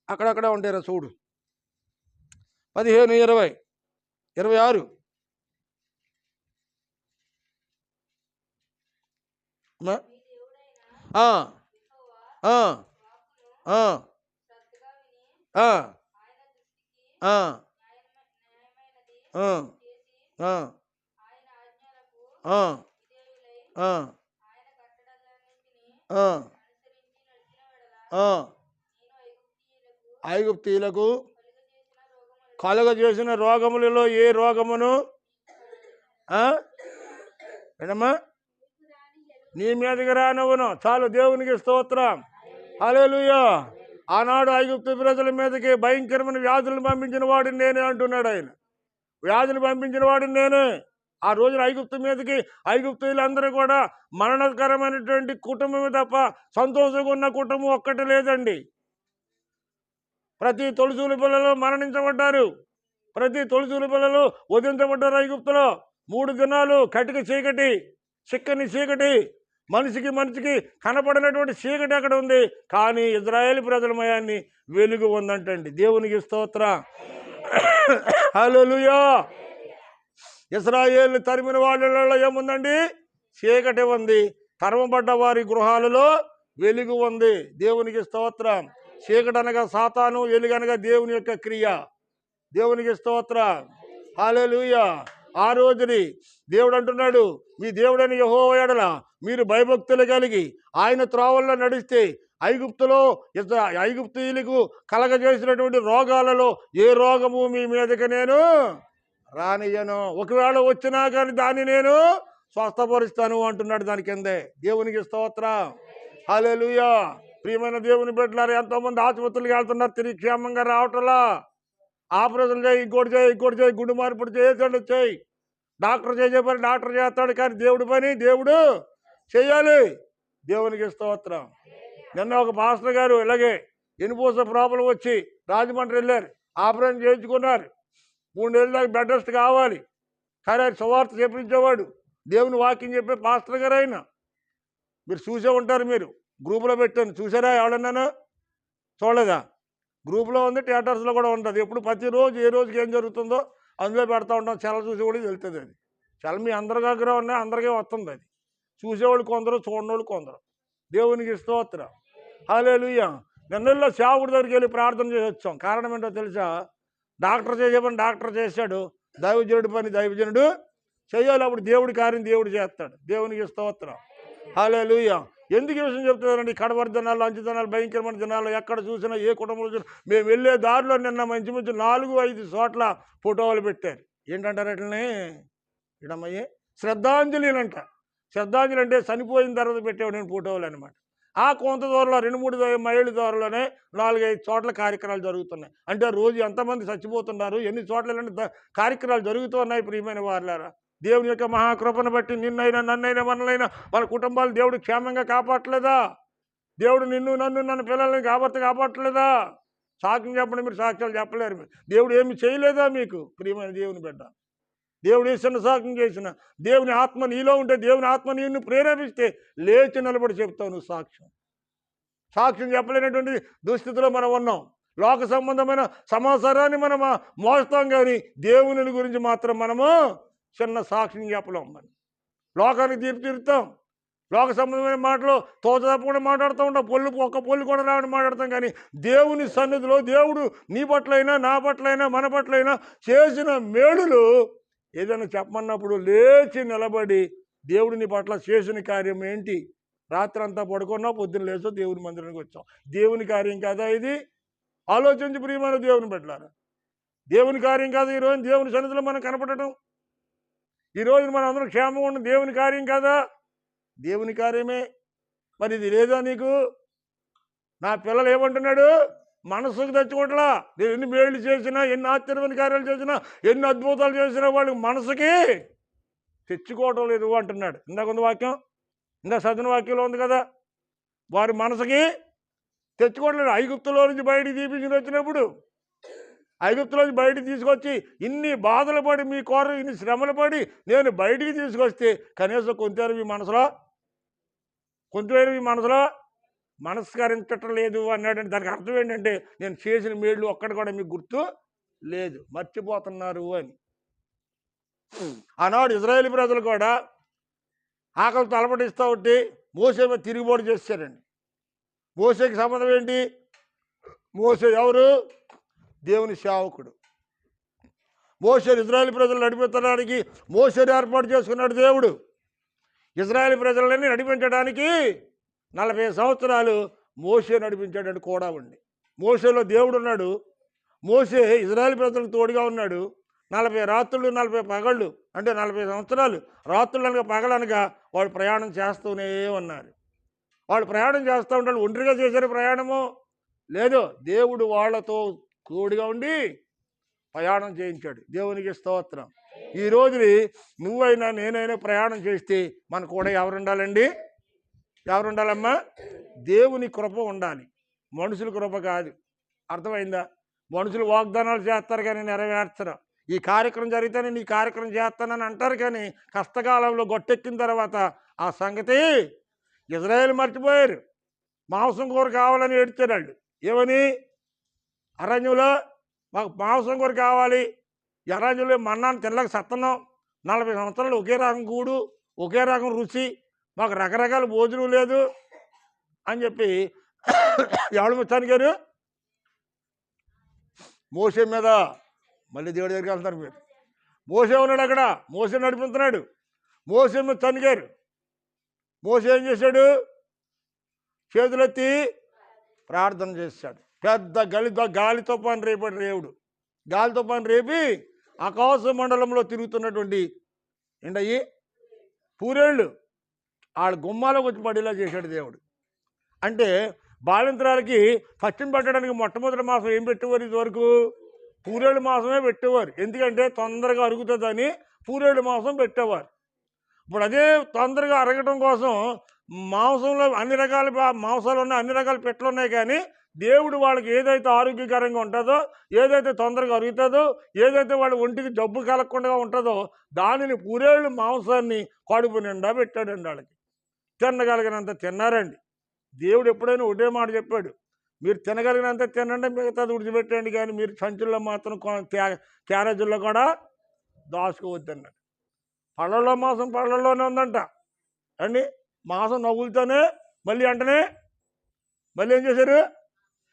అక్కడక్కడ ఉంటారా చూడు. 15:26. ఐగుప్తీయులకు కలుగజేసిన రోగములలో ఏ రోగమును ఏనమ్మా నీ మీదకి రానవును. చాలు. దేవునికి స్తోత్రం. హల్లెలూయా. ఆనాడు ఐగుప్తు ప్రజల మీదకి భయంకరమైన వ్యాధులను పంపించిన వాడిని నేనే అంటున్నాడు ఆయన. వ్యాధులు పంపించిన వాడిని నేనే. ఆ రోజున ఐగుప్తు మీదకి ఐగుప్తులందరూ కూడా మరణకరమైనటువంటి కుటుంబమే తప్ప సంతోషంగా ఉన్న కుటుంబం ఒక్కటి లేదండి. ప్రతి తొలిచూలు పిల్లలు మరణించబడ్డారు. ప్రతి తొలిచూలు పిల్లలు వధించబడ్డారు ఐగుప్తులో. 3 దినాలు కటిక చీకటి, చిక్కని చీకటి, మనిషికి కనపడినటువంటి చీకటి అక్కడ ఉంది. కానీ ఇజ్రాయేల్ ప్రజల మయాన్ని వెలుగు ఉందంటండి. దేవునికి స్తోత్రం. హల్లెలూయా. ఇశ్రాయేలు తరిమిన వాళ్ళలో ఏముందండి? చీకటి ఉంది. తరమబడ్డ వారి గృహాలలో వెలుగు ఉంది. దేవునికి స్తోత్రం. చీకటి అనగా సాతాను, వెలుగనగా దేవుని యొక్క క్రియ. దేవునికి స్తోత్రం. హల్లెలూయా. ఆ రోజుని దేవుడు అంటున్నాడు, మీ దేవుడైన యెహోవా యెడల మీరు భయభక్తులు కలిగి ఆయన త్రోవల్లో నడిస్తే ఐగుప్తీయులకు కలగజేసినటువంటి రోగాలలో ఏ రోగము మీ మీదకి నేను రానియను. ఒకవేళ వచ్చినా కానీ దాన్ని నేను స్వస్థపరుస్తాను అంటున్నాడు దాని కిందే. దేవునికి స్తోత్రం. హల్లెలూయా. ప్రియమైన దేవుని బిడ్డలారా, ఎంతోమంది ఆసుపత్రులకు వెళ్తున్నారు, తిరిగి క్షేమంగా రావటంలా. ఆపరేషన్ చేయి, ఇంకోటి చేయి, గుండె మార్పిడి చేయి. డాక్టర్ చేసే పని డాక్టర్ చేస్తాడు, కానీ దేవుడి పని దేవుడు చేయాలి. దేవునికి స్తోత్రం. నిన్న ఒక పాస్టర్ గారు ఇలాగే ఎన్నిపూస ప్రాబ్లం వచ్చి రాజమండ్రి వెళ్ళారు, ఆపరేషన్ చేయించుకున్నారు. 3 నెలల దాకా బెడ్ రెస్ట్ కావాలి. కానీ ఆయన సువార్త చెప్పించేవాడు, దేవుని వాక్యం చెప్పే పాస్టర్ గారు ఆయన. మీరు చూసే ఉంటారు, మీరు గ్రూపులో పెట్టాను, చూసారా? ఎవడన్నాను చూడలేదా? గ్రూప్లో ఉంది, థియేటర్స్లో కూడా ఉంటుంది. ఎప్పుడు ప్రతిరోజు ఏ రోజుకి ఏం జరుగుతుందో అందులో పెడతా ఉంటాం. చెల చూసి కూడా వెళ్తుంది. అది చెల మీ అందరి దగ్గర ఉన్నాయి, అందరికీ వస్తుంది. అది చూసేవాళ్ళు కొందరు, చూడనోళ్ళు కొందరు. దేవునికి స్తోత్రం. హల్లెలూయా. నిన్నల్లో సేవకుడి దగ్గరికి వెళ్ళి ప్రార్థన చేసి వచ్చాం. కారణం ఏంటో తెలుసా? డాక్టర్ చేసే పని డాక్టర్ చేశాడు, దైవజనుడి పని దైవజనుడు చేయాలి. అప్పుడు దేవుడి కార్యం దేవుడు చేస్తాడు. దేవునికి స్తోత్రం. హల్లెలూయా. ఎందుకు ఈ విషయం చెప్తున్నారండి? కడవరి దినాల్లో, అంచు దినాలు, భయంకరమైన దినాల్లో ఎక్కడ చూసినా, ఏ కుటుంబంలో చూసినా, మేము వెళ్ళే దారిలో నిన్న మంచి 4-5 చోట్ల ఫోటోలు పెట్టారు. ఏంటంటారు వాటిని? ఇడమయ్యే శ్రద్ధాంజలి అంట. శ్రద్ధాంజలి అంటే చనిపోయిన తర్వాత పెట్టేవాడు నేను ఫోటోలు అనమాట. ఆ కొంత దూరంలో 2-3 మైళ్ళ దూరంలోనే 4-5 చోట్ల కార్యక్రమాలు జరుగుతున్నాయి. అంటే రోజు ఎంతమంది చచ్చిపోతున్నారు, ఎన్ని చోట్ల కార్యక్రమాలు జరుగుతూ ఉన్నాయి. ప్రియమైన వారులారా, దేవుని యొక్క మహాకృపను బట్టి నిన్నైనా, నన్నైనా, మనలైనా, వాళ్ళ కుటుంబాలు దేవుడు క్షేమంగా కాపాడలేదా? దేవుడు నన్ను పిల్లల్ని కాపాడలేదా? సాక్ష్యం చెప్పండి. మీరు సాక్ష్యాలు చెప్పలేరు. దేవుడు ఏమి చేయలేదా మీకు? ప్రియమైన దేవుని బిడ్డ, దేవుడు చిన్న సాక్ష్యం చేసిన, దేవుని ఆత్మ నీలో ఉంటే, దేవుని ఆత్మ నీను ప్రేరేపిస్తే లేచి నిలబడి చెప్తావు నువ్వు సాక్ష్యం. సాక్ష్యం చెప్పలేనటువంటి దుస్థితిలో మనం ఉన్నాం. లోక సంబంధమైన సమాచారాన్ని మనం మోస్తాం, కానీ దేవుని గురించి మాత్రం మనము చిన్న సాక్ష్యం చెప్పలేం. మనం లోకానికి తీరుతాం, లోక సంబంధమైన మాటలు తోచదప్పకుండా మాట్లాడుతూ ఉంటాం, ఒక్క పొల్లు కూడా రావని మాట్లాడతాం. కానీ దేవుని సన్నిధిలో దేవుడు నీ పట్లైనా, నా పట్లైనా, మన పట్లైనా చేసిన మేలులు ఏదైనా చెప్పమన్నప్పుడు లేచి నిలబడి దేవుడు నీ పట్ల చేసిన కార్యం ఏంటి, రాత్రి అంతా పడుకున్నా పొద్దున్న లేచో దేవుని మందిరానికి వచ్చాం, దేవుని కార్యం కాదా ఇది? ఆలోచించి ప్రియమైన దేవుని పెట్టారా, దేవుని కార్యం కాదు ఈరోజు దేవుని సన్నిధిలో మనం కనపడటం? ఈరోజు మన అందరం క్షేమంగా ఉన్న దేవుని కార్యం కాదా? దేవుని కార్యమే. మరి ఇది లేదా నీకు? నా పిల్లలు ఏమంటున్నాడు? మనసుకు తెచ్చుకోవట్లా. నేను ఎన్ని మేళ్ళు చేసినా, ఎన్ని ఆశ్చర్యమైన కార్యాలు చేసినా, ఎన్ని అద్భుతాలు చేసినా వాళ్ళకి మనసుకి తెచ్చుకోవటం లేదు అంటున్నాడు. ఇందాక ఉంది వాక్యం, ఇందా చదివిన వాక్యంలో ఉంది కదా, వారి మనసుకి తెచ్చుకోవట్లేదు. ఐగుప్తులో నుంచి బయటికి తీపించి వచ్చినప్పుడు, ఐగుప్తులోంచి బయటికి తీసుకొచ్చి ఇన్ని బాధలు పడి మీ కోర ఇన్ని శ్రమలు పడి నేను బయటికి తీసుకొస్తే కనీసం కొంతైనా మీ మనసులో మనస్కరించటం లేదు అన్నాడంటే దానికి అర్థం ఏంటంటే నేను చేసిన మేళ్ళు ఒక్కటి కూడా మీకు గుర్తు లేదు, మర్చిపోతున్నారు అని. ఆనాడు ఇజ్రాయేల్ ప్రజలు కూడా ఆకలితో అలపటిస్తూ ఉంటే మోసే మీద తిరుగుబాటు చేశారండి. మోసేకి సంబంధం ఏంటి? మోసే ఎవరు? దేవుని సేవకుడు. మోసేని ఇజ్రాయేల్ ప్రజలు నడిపించడానికి మోసేని ఏర్పాటు చేసుకున్నాడు దేవుడు. ఇజ్రాయేల్ ప్రజలని నడిపించడానికి 40 సంవత్సరాలు మోసే నడిపించాడని కూడా ఉంది. మోసేలో దేవుడు ఉన్నాడు. మోసే ఇజ్రాయేల్ ప్రజలకు తోడుగా ఉన్నాడు. 40 రాత్రులు 40 పగళ్ళు, అంటే 40 సంవత్సరాలు రాత్రులు అనగా పగలనగా వాళ్ళు ప్రయాణం చేస్తూనే ఉన్నారు. వాళ్ళు ప్రయాణం చేస్తూ ఉంటారు. ఒంటరిగా చేశారు ప్రయాణము? లేదు, దేవుడు వాళ్ళతో తోడుగా ఉండి ప్రయాణం చేయించాడు. దేవునికి స్తోత్రం. ఈ రోజుని నువ్వైనా నేనైనా ప్రయాణం చేస్తే మనకు కూడా ఎవరు ఉండాలండి? ఎవరు ఉండాలమ్మా? దేవుని కృప ఉండాలి, మనుషుల కృప కాదు. అర్థమైందా? మనుషులు వాగ్దానాలు చేస్తారు కానీ నెరవేర్చరు. ఈ కార్యక్రమం జరిగితే నేను ఈ కార్యక్రమం చేస్తానని అంటారు, కానీ కష్టకాలంలో గొట్టెక్కిన తర్వాత ఆ సంగతి ఇజ్రాయేల్ మర్చిపోయారు. మాంసం కూర కావాలని ఏడ్చారు వాళ్ళు. ఏమని? అరణ్యంలో మాకు మాంసం కూర కావాలి, అరణ్యంలో మన్నాను తినలేక సత్తన్నాం, 40 సంవత్సరాలు ఒకే రకం కూడు, ఒకే రకం రుచి, మాకు రకరకాల భోజనం లేదు అని చెప్పి ఎవడు ముచ్చాను గారు మోసే మీద మళ్ళీ దేవుడి దగ్గరికి వెళ్తారు మీరు. మోసే ఉన్నాడు అక్కడ, మోసే నడిపిస్తున్నాడు. మోసే మీద తనిగారు. మోసే ఏం చేశాడు? చేతులెత్తి ప్రార్థన చేశాడు. పెద్ద గాలి తుఫాను రేపాడు దేవుడు. గాలి తుఫాను రేపి ఆకాశ మండలంలో తిరుగుతున్నటువంటి ఏంటయ్యి పూరేళ్ళు వాళ్ళ గుమ్మాలోకి వచ్చి పడేలా చేశాడు దేవుడు. అంటే బాలింతరాలకి పచ్చిం పెట్టడానికి మొట్టమొదటి మాసం ఏం పెట్టేవారు? ఇదివరకు పూరేళ్ళు మాసమే పెట్టేవారు. ఎందుకంటే తొందరగా అరుగుతుందని పూరేళ్ళు మాసం పెట్టేవారు. ఇప్పుడు అదే తొందరగా అరగటం కోసం మాంసంలో అన్ని రకాల మాంసాలు ఉన్నాయి, అన్ని రకాల పెట్టలు ఉన్నాయి, కానీ దేవుడు వాళ్ళకి ఏదైతే ఆరోగ్యకరంగా ఉంటుందో, ఏదైతే తొందరగా అరుగుతుందో, ఏదైతే వాళ్ళ ఒంటికి జబ్బు కలగకుండా ఉంటుందో దానిని పూరేళ్ళు మాంసాన్ని కడుపు నిండా పెట్టాడండి. వాళ్ళకి తినగలిగినంత తిన్నారండి. దేవుడు ఎప్పుడైనా ఒకటే మాట చెప్పాడు, మీరు తినగలిగినంత తినండి, మిగతాది విడిచిపెట్టండి, కానీ మీరు సంచుల్లో మాత్రం క్యారేజీల్లో కూడా దాచుకోవద్దన్నాడు. పళ్ళల్లో మాంసం పళ్ళల్లోనే ఉందంట అండి. మాంసం నవ్వులతోనే మళ్ళీ వెంటనే మళ్ళీ ఏం చేశారు?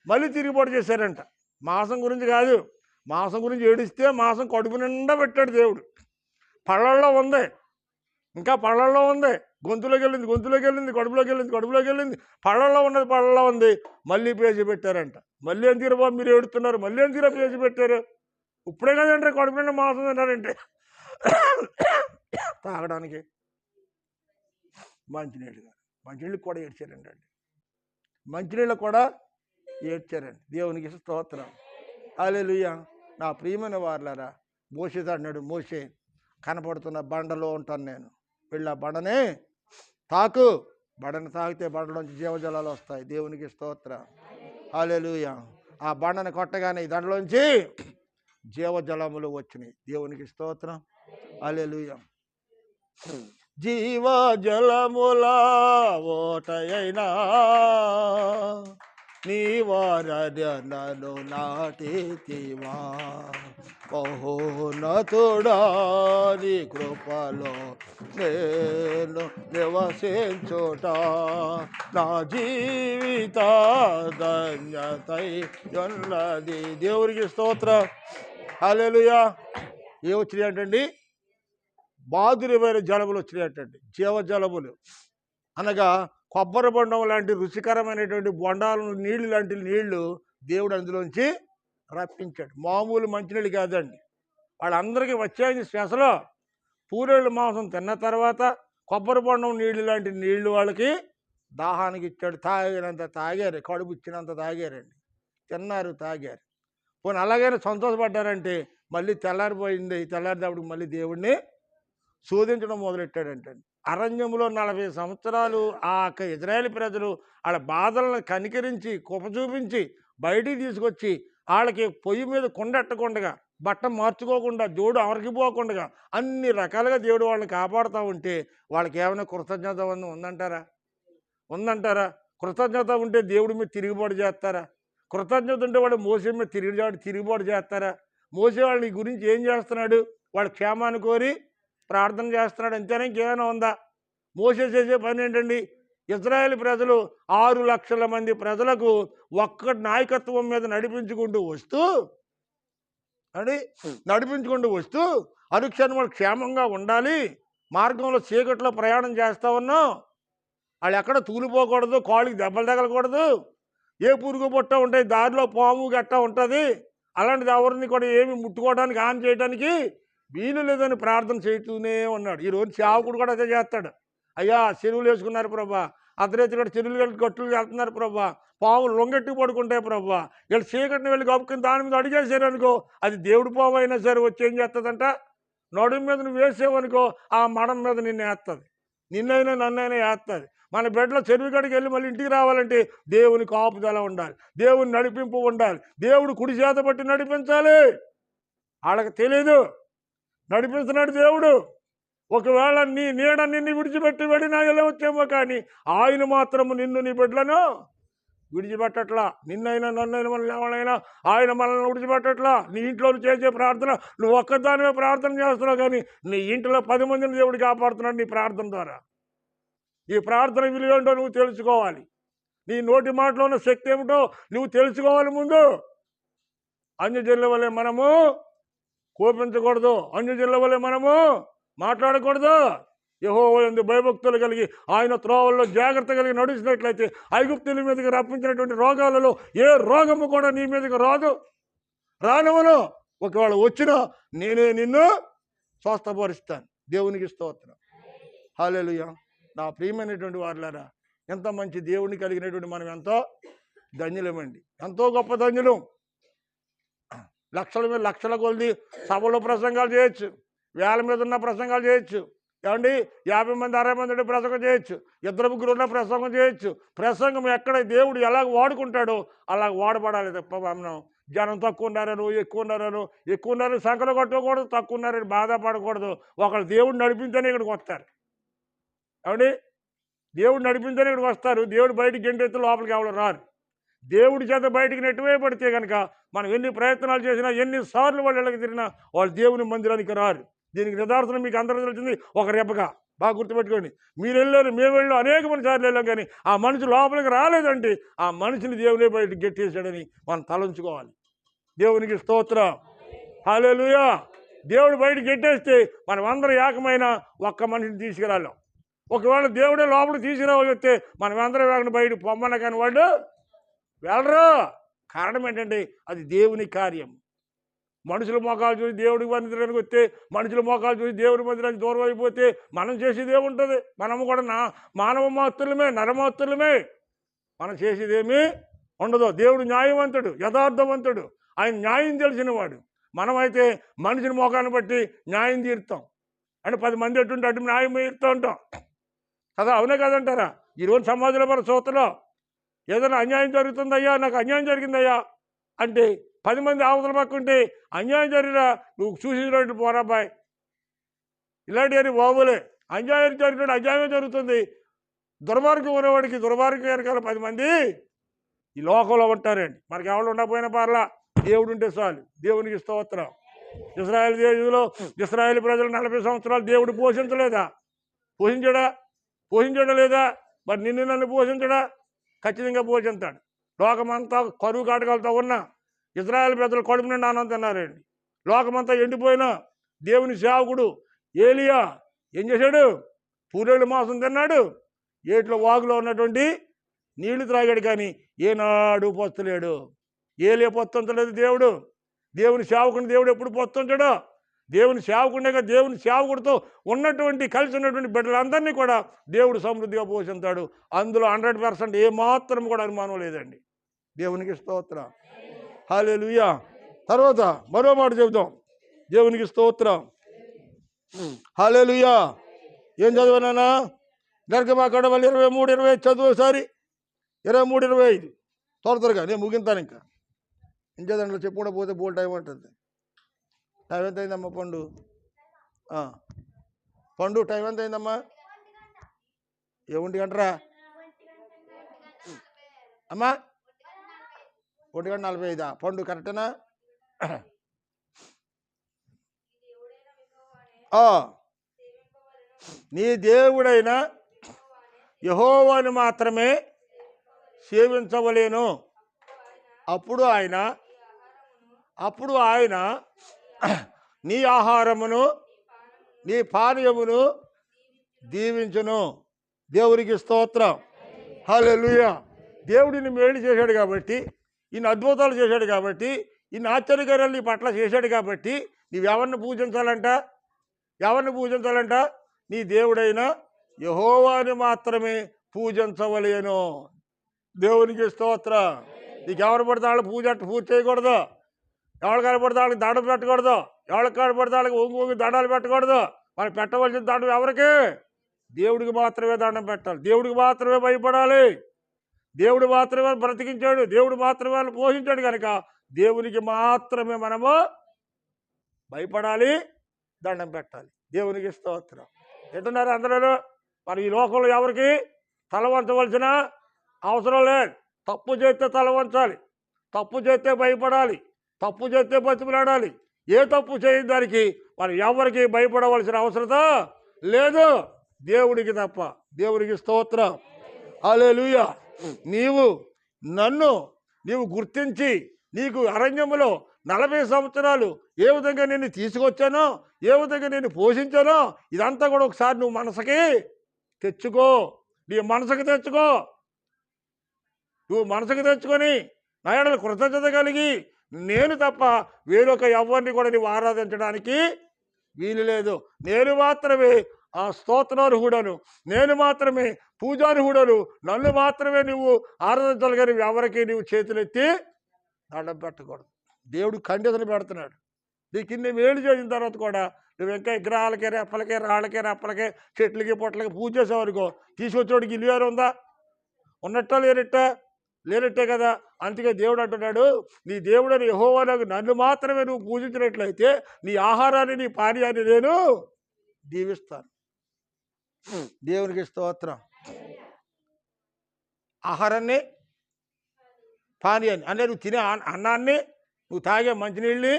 మళ్ళీ తిరిగిపోటు చేశారంట. మాంసం గురించి కాదు, మాంసం గురించి ఏడిస్తే మాంసం కడుపు నిండా పెట్టాడు దేవుడు. పళ్ళల్లో ఉంది, ఇంకా పళ్ళల్లో ఉంది, గొంతులోకి వెళ్ళింది, కడుపులోకి వెళ్ళింది, పళ్ళల్లో ఉంది. మళ్ళీ పేజీ పెట్టారంట. మళ్ళీ ఏం తీరా బాబు మీరు ఏడుతున్నారు, మళ్ళీ ఏం తీరా పేజీ పెట్టారు? ఇప్పుడే కదంటే కడుపు నిండా మాంసం తిన్నారంటే తాగడానికి మంచినీళ్ళు కూడా ఏడ్చారండి. మంచినీళ్ళు కూడా ఏడ్చారండి. దేవునికి స్తోత్రం. హల్లెలూయా. నా ప్రియమైన వారలారా, మోసే అన్నాడు, మోసే కనపడుతున్న బండలో ఉంటాను నేను, వెళ్ళి ఆ బండనే తాకు, బండను తాకితే బండలోంచి జీవజలాలు వస్తాయి. దేవునికి స్తోత్రం. హల్లెలూయా. ఆ బండను కొట్టగానే ఈ దండలోంచి జీవజలములు వచ్చినాయి. దేవునికి స్తోత్రం. హల్లెలూయా. జీవ జలముల ఓటయైనా నీ వారను నాటితివా, మహోన్నతుడా నీ కృపలో నేను నివసించుట నా జీవిత ధన్యతై ఉన్నది. దేవునికి స్తోత్రం. హల్లెలూయా. ఏ వచ్చినాయి అంటండి? మాధుర్యమైన జలములు వచ్చినాయటండి. జీవజలములు అనగా కొబ్బరి బొండం లాంటి రుచికరమైనటువంటి బొండాలను నీళ్లు లాంటి నీళ్లు దేవుడు అందులోంచి రప్పించాడు. మామూలు మంచినీళ్ళు కాదండి. వాళ్ళందరికీ వచ్చేది స్పెషల్. పూరేళ్ళు మాంసం తిన్న తర్వాత కొబ్బరి బొండం నీళ్లు లాంటి నీళ్లు వాళ్ళకి దాహానికి ఇచ్చాడు. తాగినంత తాగారు, కడుపు ఇచ్చినంత తాగారండి. తిన్నారు, తాగారు. పోనీ అలాగైనా సంతోషపడ్డారంటే మళ్ళీ తెల్లారిపోయింది. తెల్లారినప్పుడు మళ్ళీ దేవుడిని శోధించడం మొదలెట్టాడంటండి. అరణ్యంలో 40 సంవత్సరాలు ఆ ఇజ్రాయేలు ప్రజలు వాళ్ళ బాధలను కనికరించి కృప చూపించి బయటికి తీసుకొచ్చి వాళ్ళకి పొయ్యి మీద కొండెట్టకుండా, బట్ట మార్చుకోకుండా, జోడు అమరికిపోకుండా అన్ని రకాలుగా దేవుడు వాళ్ళని కాపాడుతూ ఉంటే వాళ్ళకి ఏమైనా కృతజ్ఞత ఉందంటారా? ఉందంటారా? కృతజ్ఞత ఉంటే దేవుడి మీద తిరుగుబాటు చేస్తారా? కృతజ్ఞత ఉంటే వాడు మోసే మీద తిరుగుబాటు చేస్తారా? మోసే వాళ్ళ గురించి ఏం చేస్తున్నాడు? వాళ్ళ క్షేమాన్ని కోరి ప్రార్థన చేస్తున్నాడు. అంతేనా? ఇంకేమైనా ఉందా? మోసే చేసే పని ఏంటండి? ఇజ్రాయేల్ ప్రజలు 6 లక్షల మంది ప్రజలకు ఒక్క నాయకత్వం మీద నడిపించుకుంటూ వస్తూ అనుక్షణం వాళ్ళు క్షేమంగా ఉండాలి, మార్గంలో చీకట్లో ప్రయాణం చేస్తా ఉన్నాం, వాళ్ళు ఎక్కడ తూలిపోకూడదు, కాళ్ళకి దెబ్బలు తగలకూడదు, ఏ పురుగు పుట్ట ఉంటాయి, దారిలో పాము గట్ట ఉంటుంది, అలాంటిది ఎవరిని కూడా ఏమి ముట్టుకోవడానికి ఆన్ చేయడానికి వీలు లేదని ప్రార్థన చేస్తూనే ఉన్నాడు. ఈరోజు సేవకుడు కూడా అదే చేస్తాడు. అయ్యా చెరువులు వేసుకున్నారు ప్రభా, అర్ధరాత్రి కూడా చెరువులు గట్టులు వెళ్తున్నారు ప్రభా, పాములు లొంగెట్టు పడుకుంటాయి ప్రభా, వీళ్ళు చీకటిని వెళ్ళి కప్పుకుని దాని మీద అడిగేసారు అనుకో, అది దేవుడు పాము అయినా సరే వచ్చి ఏం చేస్తుందంట? నడుము మీద నువ్వు వేసావనుకో ఆ మడం మీద నిన్ను వేస్తుంది, నిన్నైనా నన్నైనా వేస్తుంది. మన బిడ్డలో చెరువు గడికి వెళ్ళి మళ్ళీ ఇంటికి రావాలంటే దేవుని కాపుదల ఉండాలి, దేవుని నడిపింపు ఉండాలి, దేవుడు కుడి చేత బట్టి నడిపించాలి. వాళ్ళకి తెలీదు నడిపిస్తున్నాడు దేవుడు. ఒకవేళ నీ నీడ నిన్ను విడిచిపెట్టి వెళ్ళినా ఎలా వచ్చేమో, కానీ ఆయన మాత్రము నిన్ను నీ బిడ్డలను విడిచిపెట్టట్లా. నిన్నైనా నన్నైనా మనల్ని ఎవరైనా ఆయన మనల్ని విడిచిపెట్టట్లా. నీ ఇంట్లో చేసే ప్రార్థన నువ్వు ఒక్కదానివే ప్రార్థన చేస్తున్నావు, కానీ నీ ఇంట్లో 10 మందిని దేవుడు కాపాడుతున్నాడు నీ ప్రార్థన ద్వారా. ఈ ప్రార్థన విలువ ఏంటో నువ్వు తెలుసుకోవాలి. నీ నోటి మాటలో ఉన్న శక్తి ఏమిటో నువ్వు తెలుసుకోవాలి. ముందు అన్యజనుల వలె మనము కోపించకూడదు, అన్యజనుల వలె మనము మాట్లాడకూడదు. యెహోవా యందు భయభక్తులు కలిగి ఆయన త్రోవల్లో జాగ్రత్త కలిగి నడిచినట్లయితే ఐగుప్తుల మీదకి రప్పించినటువంటి రోగాలలో ఏ రోగము కూడా నీ మీదకి రానివ్వను. ఒకవేళ వచ్చినా నేనే నిన్ను స్వస్థపరుస్తాను. దేవునికి స్తోత్రం. హల్లెలూయా. నా ప్రియమైనటువంటి వారులారా, ఎంత మంచి దేవుడిని కలిగినటువంటి మనం ఎంతో ధన్యులమండి, ఎంతో గొప్ప ధన్యులం. లక్షల మీద లక్షల కొలది సభలో ప్రసంగాలు చేయొచ్చు, వేల మీద ఉన్న ప్రసంగాలు చేయొచ్చు, ఏమండి 50 మంది 60 మంది ప్రసంగం చేయొచ్చు, 2-3 ఉన్న ప్రసంగం చేయొచ్చు. ప్రసంగం ఎక్కడ దేవుడు ఎలాగ వాడుకుంటాడో అలాగ వాడబడాలి తప్ప మనం జనం తక్కువ ఉన్నారను ఎక్కువ ఉన్నారని సంకలు కొట్టకూడదు, తక్కువ ఉన్నారని బాధపడకూడదు. ఒకళ్ళు దేవుడు నడిపించని ఇక్కడికి వస్తారు. ఏమండి? దేవుడు నడిపించని ఇక్కడికి వస్తారు. దేవుడు బయటికి గెంటెత్తి లోపలికి ఎవరు రారు. దేవుడి చేత బయటికి నెట్టివేయబడితే కనుక మనం ఎన్ని ప్రయత్నాలు చేసినా, ఎన్నిసార్లు వాళ్ళు ఇళ్ళకి తిరిగినా వాళ్ళు దేవుని మందిరానికి రారు. దీనికి నిదర్శనం మీకు అందరూ తెలిసింది ఒక రెప్పగా. బాగా గుర్తుపెట్టుకోండి. మీరు వెళ్ళారు, మేము వెళ్ళాం, అనేక మంది సార్లు వెళ్ళాం, కానీ ఆ మనిషి లోపలికి రాలేదంటే ఆ మనిషిని దేవుని బయటికి గెట్టేశాడని మనం తలంచుకోవాలి. దేవునికి స్తోత్రం. హల్లెలూయా. దేవుడు బయటికి గెట్టేస్తే మనం అందరూ ఏకమైన ఒక్క మనిషిని తీసుకురాలేం. ఒకవేళ దేవుడే లోపలికి తీసుకురావాలి వస్తే మనం అందరూ వేగండి బయట పొమ్మన్న, కానీ వాళ్ళు వెళ్ళరు. కారణం ఏంటంటే అది దేవుని కార్యం. మనుషుల మోకాలు చూసి దేవుడికి మందిరానికి వస్తే, మనుషుల మోకాలు చూసి దేవుడి మందిరానికి దూరం అయిపోతే మనం చేసేది ఏముంటుంది? మనము కూడా మానవ మాత్రులమే, నరమాత్రులమే. మనం చేసేదేమీ ఉండదు. దేవుడు న్యాయవంతుడు, యథార్థవంతుడు, ఆయన న్యాయం తెలిసినవాడు. మనమైతే మనిషిని మోకాన్ని బట్టి న్యాయం తీరుతాం. అంటే 10 మంది ఎట్టుంటే అటు న్యాయం తీరుతూ ఉంటాం కదా. అవునే కదంటారా? ఈరోజు సమాజంలో మన సూత్రలో ఏదైనా అన్యాయం జరుగుతుందయ్యా, నాకు అన్యాయం జరిగిందయ్యా అంటే 10 మంది ఆవుతల పక్కుంటే అన్యాయం జరిగినా నువ్వు చూసినట్టు పోరాబాయ్, ఇలాంటివన్నీ బాబులే. అన్యాయం జరిగినట్టు అన్యాయం జరుగుతుంది. దుర్మార్గం ఉన్నవాడికి దుర్మార్గం వెనకాల 10 మంది ఈ లోకంలో ఉంటారండి. మనకి ఎవరు ఉండకపోయినా పర్లా, దేవుడు ఉంటే చాలు. దేవునికి స్తోత్రం. ఇశ్రాయేలు దేశంలో ఇశ్రాయేలు ప్రజలు 40 సంవత్సరాలు దేవుడు పోషించలేదా? పోషించాడా? పోషించడం లేదా? మరి నిన్ను నన్ను పోషించడా? ఖచ్చితంగా పోషిస్తాడు. లోకమంతా కరువు కాటకాలతో ఉన్న ఇశ్రాయేలు ప్రజలు కడుపు నిండా అన్నం తిన్నారండి. లోకమంతా ఎండిపోయినా దేవుని సేవకుడు ఏలియా ఏం చేశాడు? పూరేళ్ళు మాంసం తిన్నాడు. ఏట్లో వాగులో ఉన్నటువంటి నీళ్లు త్రాగాడు, కానీ ఏనాడు పొత్తలేడు. ఏలియా పొత్తుంచలేదు దేవుడు. దేవుని సేవకుని దేవుడు ఎప్పుడు పొత్తుంచాడో? దేవుని సేవకుండగా దేవుని సేవకుడితో ఉన్నటువంటి కలిసి ఉన్నటువంటి బిడ్డలందరినీ కూడా దేవుడు సమృద్ధిగా పోషిస్తాడు. అందులో 100% ఏమాత్రం కూడా అనుమానం లేదండి. దేవునికి స్తోత్రం. హల్లెలూయా. తర్వాత మరో మాట చెబుతాం. దేవునికి స్తోత్రం. హల్లెలూయా. ఏం చదివానా? నిర్గమాకాండ 23:25 చదువు ఒకసారి. 23:25 త్వరగా నేను ముగింతాను. ఇంకా దాంట్లో చెప్పుకుంటూ పోతే బోల్ టైం ఉంటుంది. టైం ఎంత అయిందమ్మా? పండు టైం ఎంత అయిందమ్మా? 1 గంటరా అమ్మా? 1:45 పండు కరెక్టేనా? నీ దేవుడైన యెహోవాను మాత్రమే సేవించవలేను. అప్పుడు ఆయన నీ ఆహారమును నీ పానీయమును దీవించును. దేవునికి స్తోత్రం. హల్లెలూయా. దేవుడిని మేలు చేశాడు కాబట్టి, ఇన్ని అద్భుతాలు చేశాడు కాబట్టి, ఇన్ని ఆశ్చర్యకార్యాలు నీ పట్ల చేశాడు కాబట్టి నీవెవరిని పూజించాలంట? ఎవరిని పూజించాలంట? నీ దేవుడైన యెహోవాని మాత్రమే పూజించవలేను. దేవునికి స్తోత్రం. నీకు ఎవరు పడితే వాళ్ళకి పూజ చేయకూడదు. ఎవరు కనపడితే వాళ్ళకి దండం పెట్టకూడదు. ఎవరికి కనపడితే వాళ్ళకి ఒంగి దండాలు పెట్టకూడదు. మనం పెట్టవలసిన దండం ఎవరికి? దేవుడికి మాత్రమే దండం పెట్టాలి. దేవుడికి మాత్రమే భయపడాలి. దేవుడు మాత్రమే బ్రతికించాడు. దేవుడు మాత్రమే వాళ్ళు పోషించాడు కనుక దేవునికి మాత్రమే మనము భయపడాలి, దండం పెట్టాలి. దేవునికి స్తోత్రం. ఎట్టున్నారు అందరూ? మరి ఈ లోకంలో ఎవరికి తల వంచవలసిన అవసరం లేదు. తప్పు చేస్తే తల వంచాలి, తప్పు చేస్తే భయపడాలి, తప్పు చేస్తే బతిమలాడాలి. ఏ తప్పు చేయని దానికి మరి ఎవరికి భయపడవలసిన అవసరత లేదు, దేవుడికి తప్ప. దేవుడికి స్తోత్రం. హల్లెలూయా. నీవు గుర్తించి నీకు అరణ్యములో 40 సంవత్సరాలు ఏ విధంగా నేను తీసుకొచ్చానో, ఏ విధంగా నేను పోషించానో ఇదంతా కూడా ఒకసారి నువ్వు మనసుకి తెచ్చుకో. నీ మనసుకు తెచ్చుకో. నువ్వు మనసుకు తెచ్చుకొని నా యెడల కృతజ్ఞత కలిగి నేను తప్ప వేరొక ఎవరిని కూడా నువ్వు ఆరాధించడానికి వీలు లేదు. నేను మాత్రమే ఆ స్తోత్రార్హుడను, నేను మాత్రమే పూజార్హుడను, నన్ను మాత్రమే నువ్వు ఆరాధించాలి. కానీ ఎవరికి నువ్వు చేతులెత్తి దండం పెట్టకూడదు. దేవుడు ఖండితను పెడుతున్నాడు. నీకు ఇన్ని వేలు చేసిన తర్వాత కూడా నువ్వు ఇంకా విగ్రహాలకే రెప్పలకే రాళ్ళకే రెప్పలకే చెట్లకి పొట్లకి పూజ చేసేవారుకో తీసుకొచ్చేవాడికి ఇల్లు వేరు ఉందా? ఉన్నట్టా లేనట్టే కదా. అందుకే దేవుడు అంటున్నాడు, నీ దేవుడని యెహోవాను నన్ను మాత్రమే నువ్వు పూజించినట్లయితే నీ ఆహారాన్ని నీ పానీయాన్ని నేను దీవిస్తాను. దేవునికి స్తోత్రం. ఆహారాన్ని పానీయాన్ని అంటే నువ్వు తినే అన్నాన్ని, నువ్వు తాగే మంచినీళ్ళని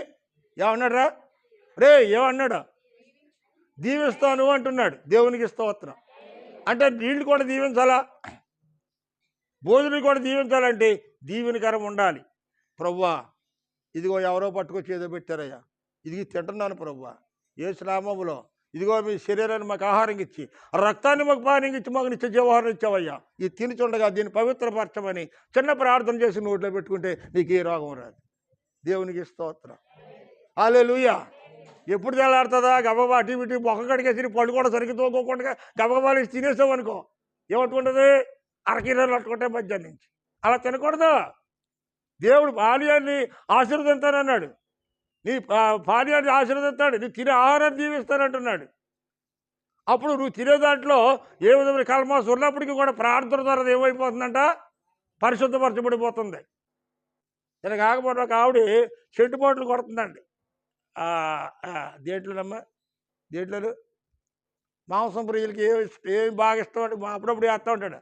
ఏమన్నాడా? ఏమన్నాడా? దీవిస్తాను అంటున్నాడు. దేవునికి స్తోత్రం. అంటే నీళ్ళు కూడా దీవించాలా, భోజనం కూడా దీవించాలంటే దీవెనకరం ఉండాలి. ప్రభువా ఇదిగో ఎవరో పట్టుకొచ్చి ఏదో పెట్టారయ్యా, ఇది తింటున్నాను ప్రభువా యేసు నామములో. ఇదిగో మీ శరీరాన్ని మాకు ఆహారం ఇచ్చి, రక్తాన్ని మాకు పానీయం ఇచ్చి మాకు నిత్య జీవహారం ఇచ్చావయ్యా. ఇది తినిచుండగా దీన్ని పవిత్రపరచమని చిన్న ప్రార్థన చేసి నోట్లో పెట్టుకుంటే నీకు ఏ రోగం రాదు. దేవునికి స్తోత్రం. హల్లెలూయా. ఎప్పుడు తెల్లాడుతుందా? గబగబా అటు ఇటు మొక్క కడిగేసి పళ్ళు కూడా సరిగ్గా తోకోకుండా గబగబాలు తినేసావు అనుకో, ఏమట్టుకుంటుంది? అరకిరాలు అట్టుకుంటే మధ్యాహ్నం నుంచి. అలా తినకూడదు. దేవుడు పానీయాన్ని ఆశీర్వదిస్తానన్నాడు. నీ పానీయాన్ని ఆశీర్వదిస్తాడు, నీ తినే ఆహారాన్ని దీవిస్తానంటున్నాడు. అప్పుడు నువ్వు తినే దాంట్లో ఏ విధమైన కల్మాస్ ఉన్నప్పటికీ కూడా ప్రార్థన ద్వారా ఏమైపోతుందంట? పరిశుద్ధపరచబడిపోతుంది. ఇలా కాకపోతే ఒక ఆవిడ చెట్టుబాట్లు కొడుతుందండి. దేంట్లోనమ్మా? దేంట్లో మాంసం ప్రియులకి ఏం బాగా ఇష్టం అంటే అప్పుడప్పుడు వేస్తూ ఉంటాడు.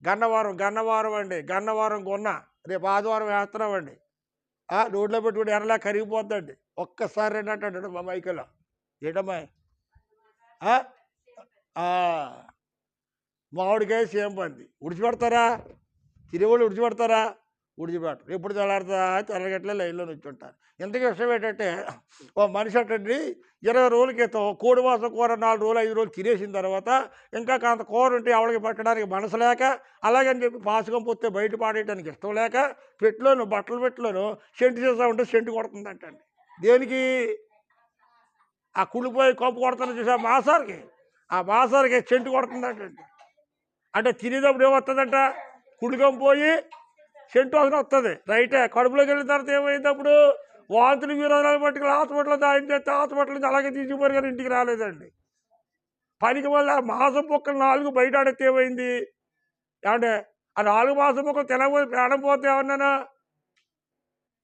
గన్నవరం అండి, గన్నవరం గొన్న రేపు ఆదివారం వేస్తున్నామండి. రోడ్లో పెట్టుకుని ఎర్రలా కరిగిపోద్దండి. ఒక్కసారి ఏంటంటాడు మా మైకలో, ఏంటమ్మా మామిడికాయ సేమ్ పంది ఉడిచిపెడతారా? తినేవాళ్ళు ఉడిచిపెడతారా? ఉడిచిపెట్టరు. ఎప్పుడు తెల్లగట్లే లైన్లో నుంచుంటారు. ఇంతకీ విషయం ఏంటంటే, ఓ మనిషి అట్టండి 20 రోజుల క్రితం కోడి మాసం కూర 4 రోజులు 5 రోజులు తినేసిన తర్వాత ఇంకా కాంత కూర ఉంటే ఎవరికి పెట్టడానికి మనసు లేక, అలాగని చెప్పి పాసుకం పొత్తే బయట పాడేయడానికి ఇష్టం లేక బట్టలు పెట్టలోను సెంటు చేసా ఉంటే సెంటు కొడుతుందంటండి. దేనికి? ఆ కుళ్ళిపోయి కప్పు కొడుతున్నా చూసా మాసారికి, ఆ మాసారికి సెంటు కొడుతుందంటండి. అంటే తినేటప్పుడు ఏమొస్తుందంట? కుళ్ళికం పోయి సెంటు వాసన వస్తుంది. రైటే. కడుపులోకి వెళ్ళిన తర్వాత ఏమైంది? అప్పుడు వాంతులు విరోధాలు పట్టుకుని హాస్పిటల్లో దాని చేస్తే హాస్పిటల్ నుంచి అలాగే తీసుకుపోయి కానీ ఇంటికి రాలేదండి. పనికి వల్ల మాసం మొక్కలు 4 బయట ఆడితే ఏమైంది? ఏమంటే ఆ 4 మాసం మొక్కలు తినకపోతే ప్రాణం పోతే ఏమన్నానా?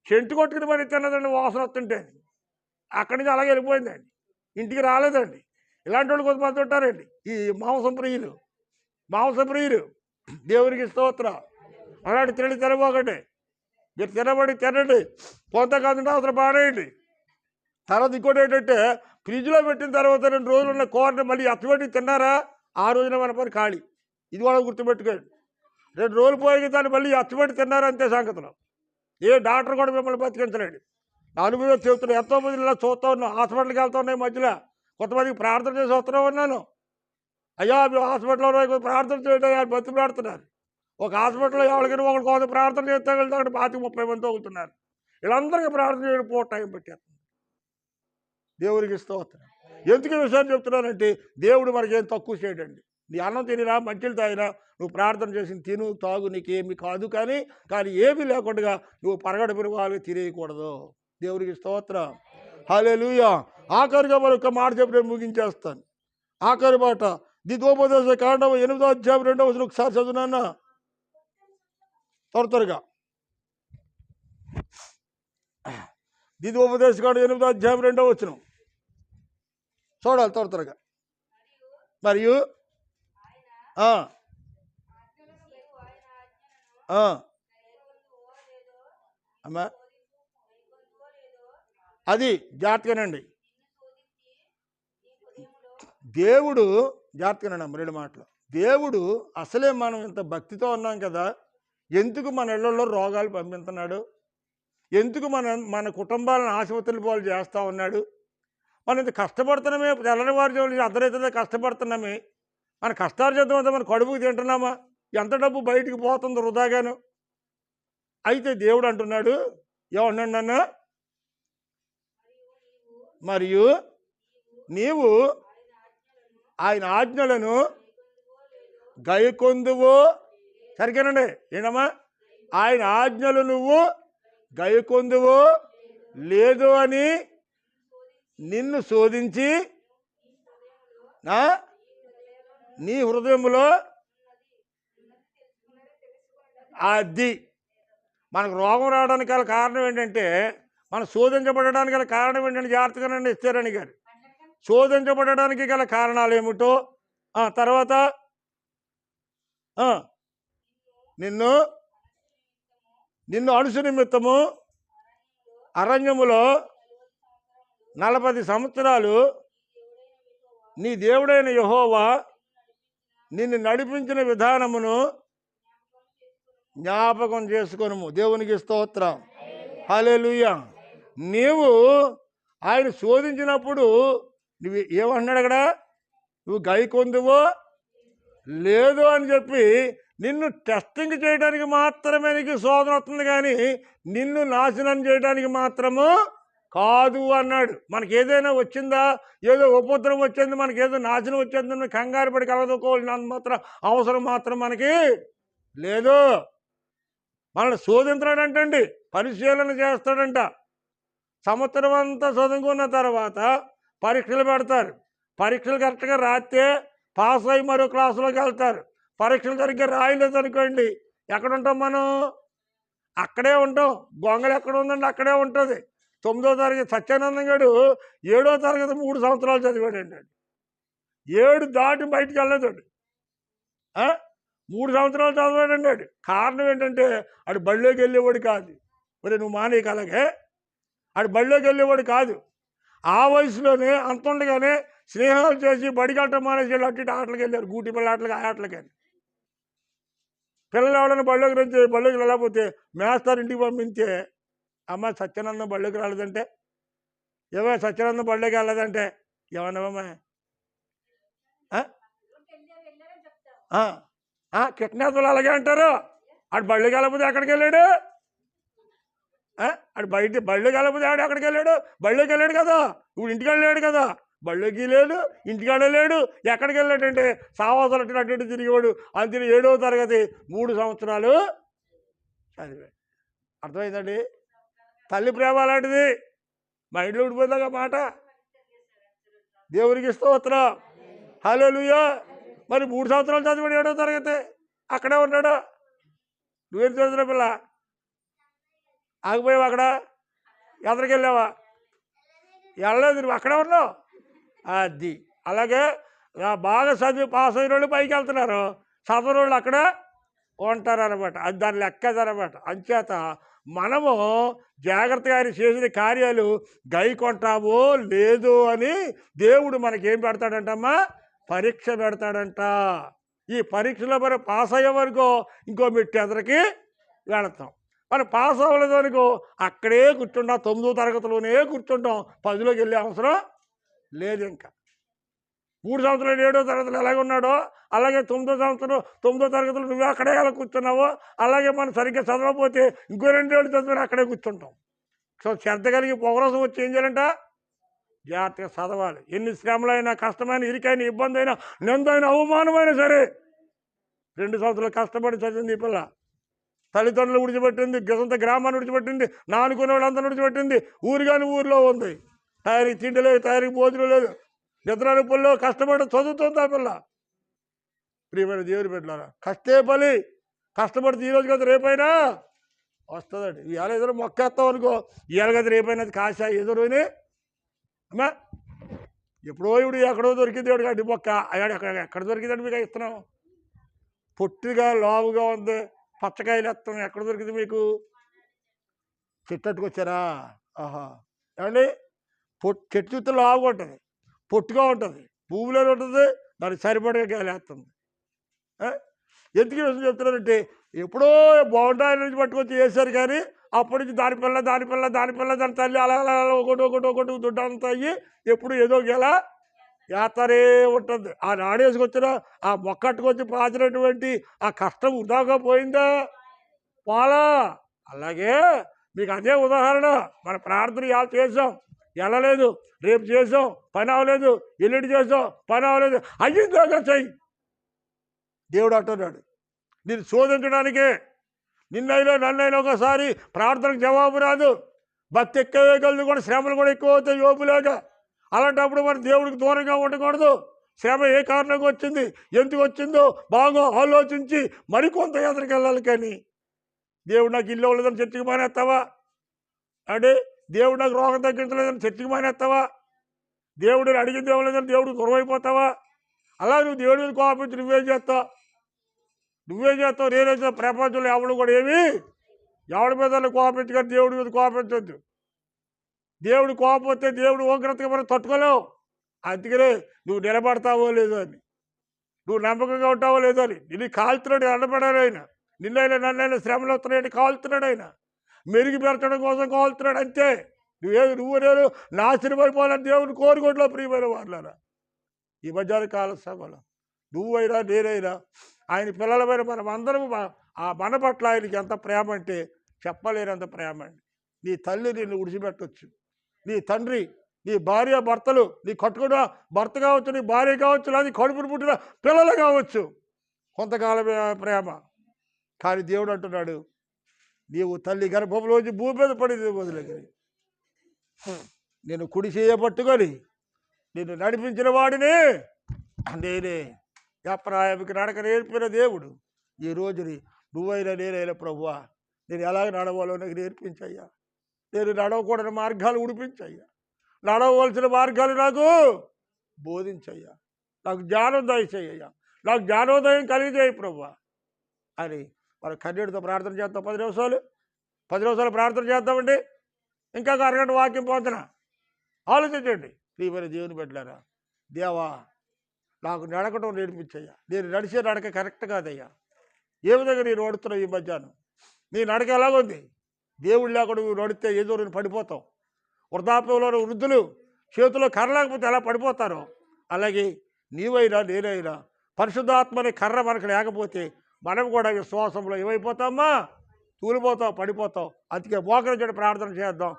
సెంటు కొట్టుకుని మరి తిన్నదండి వాసన వస్తుంటే. అక్కడి నుంచి అలాగే వెళ్ళిపోయిందండి, ఇంటికి రాలేదండి. ఇలాంటి వాళ్ళు కొంతమంది ఉంటారండి, ఈ మాంసం ప్రియులు. దేవునికి స్తోత్రం. అలాంటి తినబోకండి. మీరు తినండి, కొంతకాలంటే అవసరం పాడేయండి. తర్వాత ఇంకోటి ఏంటంటే, ఫ్రిడ్జ్లో పెట్టిన తర్వాత 2 రోజులు ఉన్న కూరని మళ్ళీ అచ్చబెట్టి తిన్నారా, ఆ రోజున మన పని ఖాళీ. ఇది కూడా గుర్తుపెట్టుకోండి. 2 రోజులు పోయి దాన్ని మళ్ళీ అచ్చబెట్టి తిన్నారా అంతే సంగతులు. ఏ డాక్టర్ కూడా మిమ్మల్ని బతికించలేడు. అనుభవం చెబుతున్నా. ఎంతోమంది ఇలా చూస్తూ ఉన్నాం, హాస్పిటల్కి వెళ్తూ ఉన్నాయి. మధ్యలో కొంతమందికి ప్రార్థన చేసి వస్తూ ఉన్నాను. అయ్యా మేము హాస్పిటల్లో ప్రార్థన చేయడం బతిలాడుతున్నారు. ఒక హాస్పిటల్లో ఎవరికైనా ఒకటి కోసం ప్రార్థన చేస్తే వెళ్తే అక్కడ 25-30 మంది తగ్గుతున్నారు. వీళ్ళందరికీ ప్రార్థన చేయడం పూట టైం పెట్టేస్తుంది. దేవునికి స్తోత్రం. ఎందుకు ఈ విషయాన్ని చెప్తున్నానంటే, దేవుడు మనకేం తక్కువ చేయడండి. నీ అన్నం తినినా, మంచిలు తాగినా, నువ్వు ప్రార్థన చేసి తిను తాగు, నీకేమి కాదు. కానీ ఏమీ లేకుండా నువ్వు పరగడ పెరుగాలు తినేయకూడదు. దేవునికి స్తోత్రం. హల్లెలూయా. ఆఖరిగా మరొక మాట చెప్పి నేను ముగించేస్తాను. ఆఖరి మాట ద్వితోపదేశ కాండం 8వ అధ్యాయం 2వ వచనం ఒకసారి చదువునా త్వరగా. ద్వితోపదేశ కాండం 8వ అధ్యాయం 2వ వచనం చూడాలి త్వరగా. మరియు అమ్మా అది జాగ్రత్తగానండి. దేవుడు జాగ్రత్తగానండి. 2 మాటలు. దేవుడు అసలే మనం ఇంత భక్తితో ఉన్నాం కదా, ఎందుకు మన ఇళ్లలో రోగాలు పంపిస్తున్నాడు? ఎందుకు మన కుటుంబాలను ఆసుపత్రుల పాలు చేస్తూ ఉన్నాడు? మనం ఇంత కష్టపడుతున్నామే, తెల్లవారు జోలి అర్ధరైతే కష్టపడుతున్నామే. మన కష్టాలు చేద్దామంటే మన కడుపుకి తింటున్నామా? ఎంత డబ్బు బయటికి పోతుందో వృధాగాను. అయితే దేవుడు అంటున్నాడు, ఏమన్నాడు నన్ను? మరియు నీవు ఆయన ఆజ్ఞలను గైకొందువో. సరిగ్గానండి, ఏంటమ్మా? ఆయన ఆజ్ఞలు నువ్వు గైకొందువో లేదు అని నిన్ను శోధించి నీ హృదయంలో అది. మనకు రోగం రావడానికి గల కారణం ఏంటంటే, మనం శోధించబడడానికి గల కారణం ఏంటంటే, జాగ్రత్తగానండి ఇస్తారని గారు. శోధించబడడానికి గల కారణాలు ఏమిటో తర్వాత నిన్ను అణుసు నిమిత్తము అరణ్యములో 40 సంవత్సరాలు నీ దేవుడైన యెహోవా నిన్ను నడిపించిన విధానమును జ్ఞాపకం చేసుకొనుము. దేవునికి స్తోత్రం. హల్లెలూయా. నీవు ఆయన శోధించినప్పుడు నువ్వు ఏమంటున్నాడు అక్కడ? నువ్వు గైకొందువో లేదు అని చెప్పి నిన్ను టెస్టింగ్ చేయడానికి మాత్రమే నీకు శోధన వస్తుంది, కానీ నిన్ను నాశనం చేయడానికి మాత్రము కాదు అన్నాడు. మనకి ఏదైనా వచ్చిందా, ఏదో ఉపద్రవం వచ్చింది, మనకి ఏదో నాశనం వచ్చిందని కంగారు పడి కలదుకోవాల్సినంత మాత్రం అవసరం మాత్రం మనకి లేదు. మనల్ని శోధించడాడంటండి, పరిశీలన చేస్తాడంట. సంవత్సరం అంతా చదువుకున్న తర్వాత పరీక్షలు పెడతారు. పరీక్షలు కరెక్ట్గా రాస్తే పాస్ అయ్యి మరో క్లాసులోకి వెళ్తారు. పరీక్షలు సరిగ్గా రాయలేదు అనుకోండి, ఎక్కడ ఉంటాం మనం? అక్కడే ఉంటాం. గొంగళి ఎక్కడ ఉందండి? అక్కడే ఉంటుంది. 9వ తరగతి సత్యానందం గారు 7వ తరగతి 3 సంవత్సరాలు చదివాడండి. 7 దాటి బయటికి వెళ్ళలేదండి. 3 సంవత్సరాలు చదవాడండి వాడు. కారణం ఏంటంటే ఆడు బడిలోకి వెళ్ళేవాడు కాదు. మరి నువ్వు మానేయక అలాగే ఆడు బడిలోకి వెళ్ళేవాడు కాదు. ఆ వయసులోనే అంత ఉండగానే స్నేహాలు చేసి బడికి వెళ్ళటం మానేసి అటు ఇటు ఆటలకు వెళ్ళారు. గూటి పిల్ల ఆటలకి ఆ ఆటలకి అని. పిల్లలు ఎవడన్నా బడిలోకి రంచి బడిలోకి వెళ్ళకపోతే మేస్తారు ఇంటికి పంపిస్తే, అమ్మ సత్యానందం బడిలోకి రాలేదంటే, ఏమో సత్యానందం బడిలోకి వెళ్ళలేదంటే ఏమన్నావమ్మా? కిట్నాపులు అలాగే అంటారు. ఆడు బళ్ళకి వెళ్ళకపోతే ఎక్కడికి వెళ్ళాడు? ఆడు బళ్ళకి వెళ్ళకపోతే ఆడు ఎక్కడికి వెళ్ళాడు? బళ్ళకి వెళ్ళాడు కదా, ఇప్పుడు ఇంటికి వెళ్ళాడు కదా. బళ్ళకి లేడు, ఇంటికి వెళ్ళలేడు. ఎక్కడికి వెళ్ళాడంటే సావాసాలు అటు ఇటు తిరిగేవాడు. అంతే 7వ తరగతి 3 సంవత్సరాలు చదివాడు. అర్థమైందండి? తల్లి ప్రేమ అలాంటిది. మా ఇంట్లో ఉండిపోయిందాక మాట. దేవునికి స్తోత్రం. హల్లెలూయా. మరి 3 సంవత్సరాలు చదివాడు 7వ తరగతి, అక్కడే ఉన్నాడు. నువ్వేం చదివిన పిల్ల? ఆగిపోయావు అక్కడ? ఎదరికి వెళ్ళావా? వెళ్ళలేదు, నువ్వు అక్కడే ఉన్నావు. అది అలాగే బాగా చదివి పాస్ అయిన వాళ్ళు పైకి వెళ్తున్నారు, చదవని వాళ్ళు అక్కడ ఉంటారనమాట. అది దాని లెక్కదనమాట. అంచేత మనము జాగ్రత్తగా ఆయన చేసిన కార్యాలు గైకొంటామో లేదో అని దేవుడు మనకేం పెడతాడంటమ్మా? పరీక్ష పెడతాడంట. ఈ పరీక్షలో మనం పాస్ అయ్యే వరకు ఇంకో మెట్టు ఎదరికి వెళతాం. మనం పాస్ అవ్వలేదు అనుకో అక్కడే కూర్చుంటాం, 9వ తరగతిలోనే కూర్చుంటాం. 10లోకి వెళ్ళే అవసరం లేదు. ఇంకా 3 సంవత్సరాలు 7వ తరగతిలో ఎలాగ ఉన్నాడో అలాగే 9వ తరగతిలో నువ్వే అక్కడే ఎలా కూర్చున్నావో అలాగే మనం సరిగ్గా చదవకపోతే ఇంకో 2 ఏళ్ళు చదివి అక్కడే కూర్చుంటాం. సో శ్రద్ధ కలిగి పొగరసం వచ్చి ఏం చేయాలంట? జాగ్రత్తగా చదవాలి. ఎన్ని శ్రమలైనా, కష్టమైన, ఇరికైన, ఇబ్బంది అయినా, నిందైన, అవమానమైనా సరే 2 సంవత్సరాలు కష్టపడి చదివింది ఈ పిల్ల. తల్లిదండ్రులు విడిచిపెట్టింది, సొంత గ్రామాన్ని విడిచిపెట్టింది, నానుకునే వాళ్ళందరూ విడిచిపెట్టింది. ఊరు కానీ ఊరిలో ఉంది. తయారీకి తిండి లేదు, తయారీకి భోజనం లేదు, నిద్రపుల్లో కష్టపడి చదువుతుంది ఆ పిల్ల. ప్రియమైన దేవుని బిడ్డలారా, కష్టే బలి. కష్టపడితే ఈరోజు కదా రేపైనా వస్తుందండి. ఇవాళ ఏదో మొక్కేస్తాం అనుకో, ఇవాళ కదా రేపైనా అది కాశా ఎదురుని అమ్మా. ఎప్పుడో ఇప్పుడు ఎక్కడో దొరికింది వాడికి అడ్డి మొక్క. అయ్యాడు ఎక్కడ దొరికిందండి మీకు ఇస్తున్నాం? పొట్టిగా లావుగా ఉంది, పచ్చకాయలు వేస్తాం. ఎక్కడ దొరికింది మీకు? చెట్టుకొచ్చారా? ఆహా. ఏమండి, చెట్టు చుట్టూ లావుగా ఉంటుంది, పొట్టుగా ఉంటుంది, భూమిలో ఉంటుంది, దానికి సరిపడే వేస్తుంది. ఎందుకు విషయం చెప్తున్నారంటే ఎప్పుడో బోండాయి నుంచి పట్టుకొచ్చి వేశారు, కానీ అప్పటి నుంచి దాని పిల్ల దాని తల్లి అలా ఒకటి దుడ్డంతా అయ్యి ఎప్పుడు ఏదో ఎలా వేస్తారే ఉంటుంది. ఆ నాడేసుకొచ్చిన ఆ మొక్కట్టుకొచ్చి పాచినటువంటి ఆ కష్టం వృధాగా పోయిందా? పోలా. అలాగే మీకు అదే ఉదాహరణ. మన ప్రార్థన ఇవాళ చేసాం, వెళ్ళలేదు, రేపు చేసాం, పని అవ్వలేదు, ఎల్లుండి చేసాం, పని అవ్వలేదు, అయ్యిందాకా చెయ్యి. దేవుడు అంటున్నాడు నేను శోధించడానికే. నిన్నైనా నన్నైనా ఒకసారి ప్రార్థనకు జవాబు రాదు, భక్తి ఎక్కువే కలదు కూడా, శ్రమలు కూడా ఎక్కువ అవుతాయి యోబులాగా. అలాంటప్పుడు మనం దేవుడికి దూరంగా ఉండకూడదు. శ్రమ ఏ కారణంగా వచ్చింది, ఎందుకు వచ్చిందో బాగా ఆలోచించి మరికొంత ఎదురుకి వెళ్ళాలి. కానీ దేవుడు నాకు ఇల్లు ఇవ్వలేదని చర్చికి మానేస్తావా? అంటే దేవుడు నాకు రోగం తగ్గించలేదని చర్చికి మానేస్తావా? దేవుడిని అడిగింది ఇవ్వలేదని దేవుడికి దూరం అయిపోతావా? అలా నువ్వు దేవుడి మీద కోపించి నువ్వేం చేస్తావు? నేనేసా ప్రపంచంలో ఎవడు కూడా ఏమి ఎవడి మీద కోపించు, కానీ దేవుడి మీద కోపించొద్దు. దేవుడు కోపం వస్తే దేవుడు ఉగ్రతగా మనం తట్టుకోలేవు. అందుకనే నువ్వు నిలబడతావో లేదో అని, నువ్వు నమ్మకంగా ఉంటావో లేదో అని. నిన్ను కాల్తున్నాడు, అన్నపడాడు ఆయన. నిన్నైనా నన్నైనా శ్రమలు వస్తున్నాయని కాల్తున్నాడు ఆయన. మెరుగుపెరచడం కోసం కాల్తున్నాడు అంతే. నువ్వు నేను నాశనం అయిపోవాలని దేవుని కోరుకోవట్లో ప్రియమైన వాళ్ళరా. ఈ మధ్యాహ్న కాల సభలో నువ్వైనా నేనైనా ఆయన పిల్లలమైన మనం అందరం మన పట్ల ఆయనకి ఎంత ప్రేమ అంటే చెప్పలేనంత ప్రేమ అండి. నీ తల్లి నిన్ను విడిచిపెట్టవచ్చు, నీ తండ్రి, నీ భార్య భర్తలు, నీ కట్టుకున్న భర్త కావచ్చు, నీ భార్య కావచ్చు, లేదా కడుపును పుట్టిన పిల్లలు కావచ్చు, కొంతకాలమే ప్రేమ. కానీ దేవుడు అంటున్నాడు నీవు తల్లి గర్భంలోంచి భూమి మీద పడింది వదిలేది నేను కుడి చేయబట్టుకొని నిన్ను నడిపించిన వాడిని నేనే. ఎప్రాయానికి నడక నేర్పిన దేవుడు ఈ రోజుని నువ్వైనా నేనైనా ప్రభువా నేను ఎలాగ నడవాలో నాకు నేర్పించయ్యా. నేను నడవకూడని మార్గాలు ఉడిపించయ్యా, నడవవలసిన మార్గాలు నాకు బోధించయ్యా. నాకు జ్ఞానం దయచేయ్యా, నాకు జ్ఞానోదయం కలిగజేయి ప్రభువా అని మన కన్నీటితో ప్రార్థన చేద్దాం. 10 నిమిషాలు ప్రార్థన చేద్దామండి. ఇంకా ఒక అరగంట వాక్యం పోతున్నా. ఆలోచించండి ప్రియమైన దేవుని బిడ్డలారా. దేవా నాకు నడకటం నేర్పించయ్యా. నేను నడిచే నడక కరెక్ట్ కాదయ్యా. ఏ విధంగా నేను నడుస్తున్నావు ఈ మధ్యాహ్నం? నీ నడక ఎలాగుంది? దేవుడు లేకుండా నువ్వు నడిస్తే ఏదో నేను పడిపోతావు. వృద్ధాప్యంలో వృద్ధులు చేతిలో కర్ర లేకపోతే ఎలా పడిపోతారో అలాగే నీవైనా నేనైనా పరిశుద్ధాత్మని కర్ర మనకు లేకపోతే మనం కూడా విశ్వాసంలో ఏమైపోతామా? తూలిపోతావు, పడిపోతావు. అందుకే మోకరించి ప్రార్థన చేద్దాం.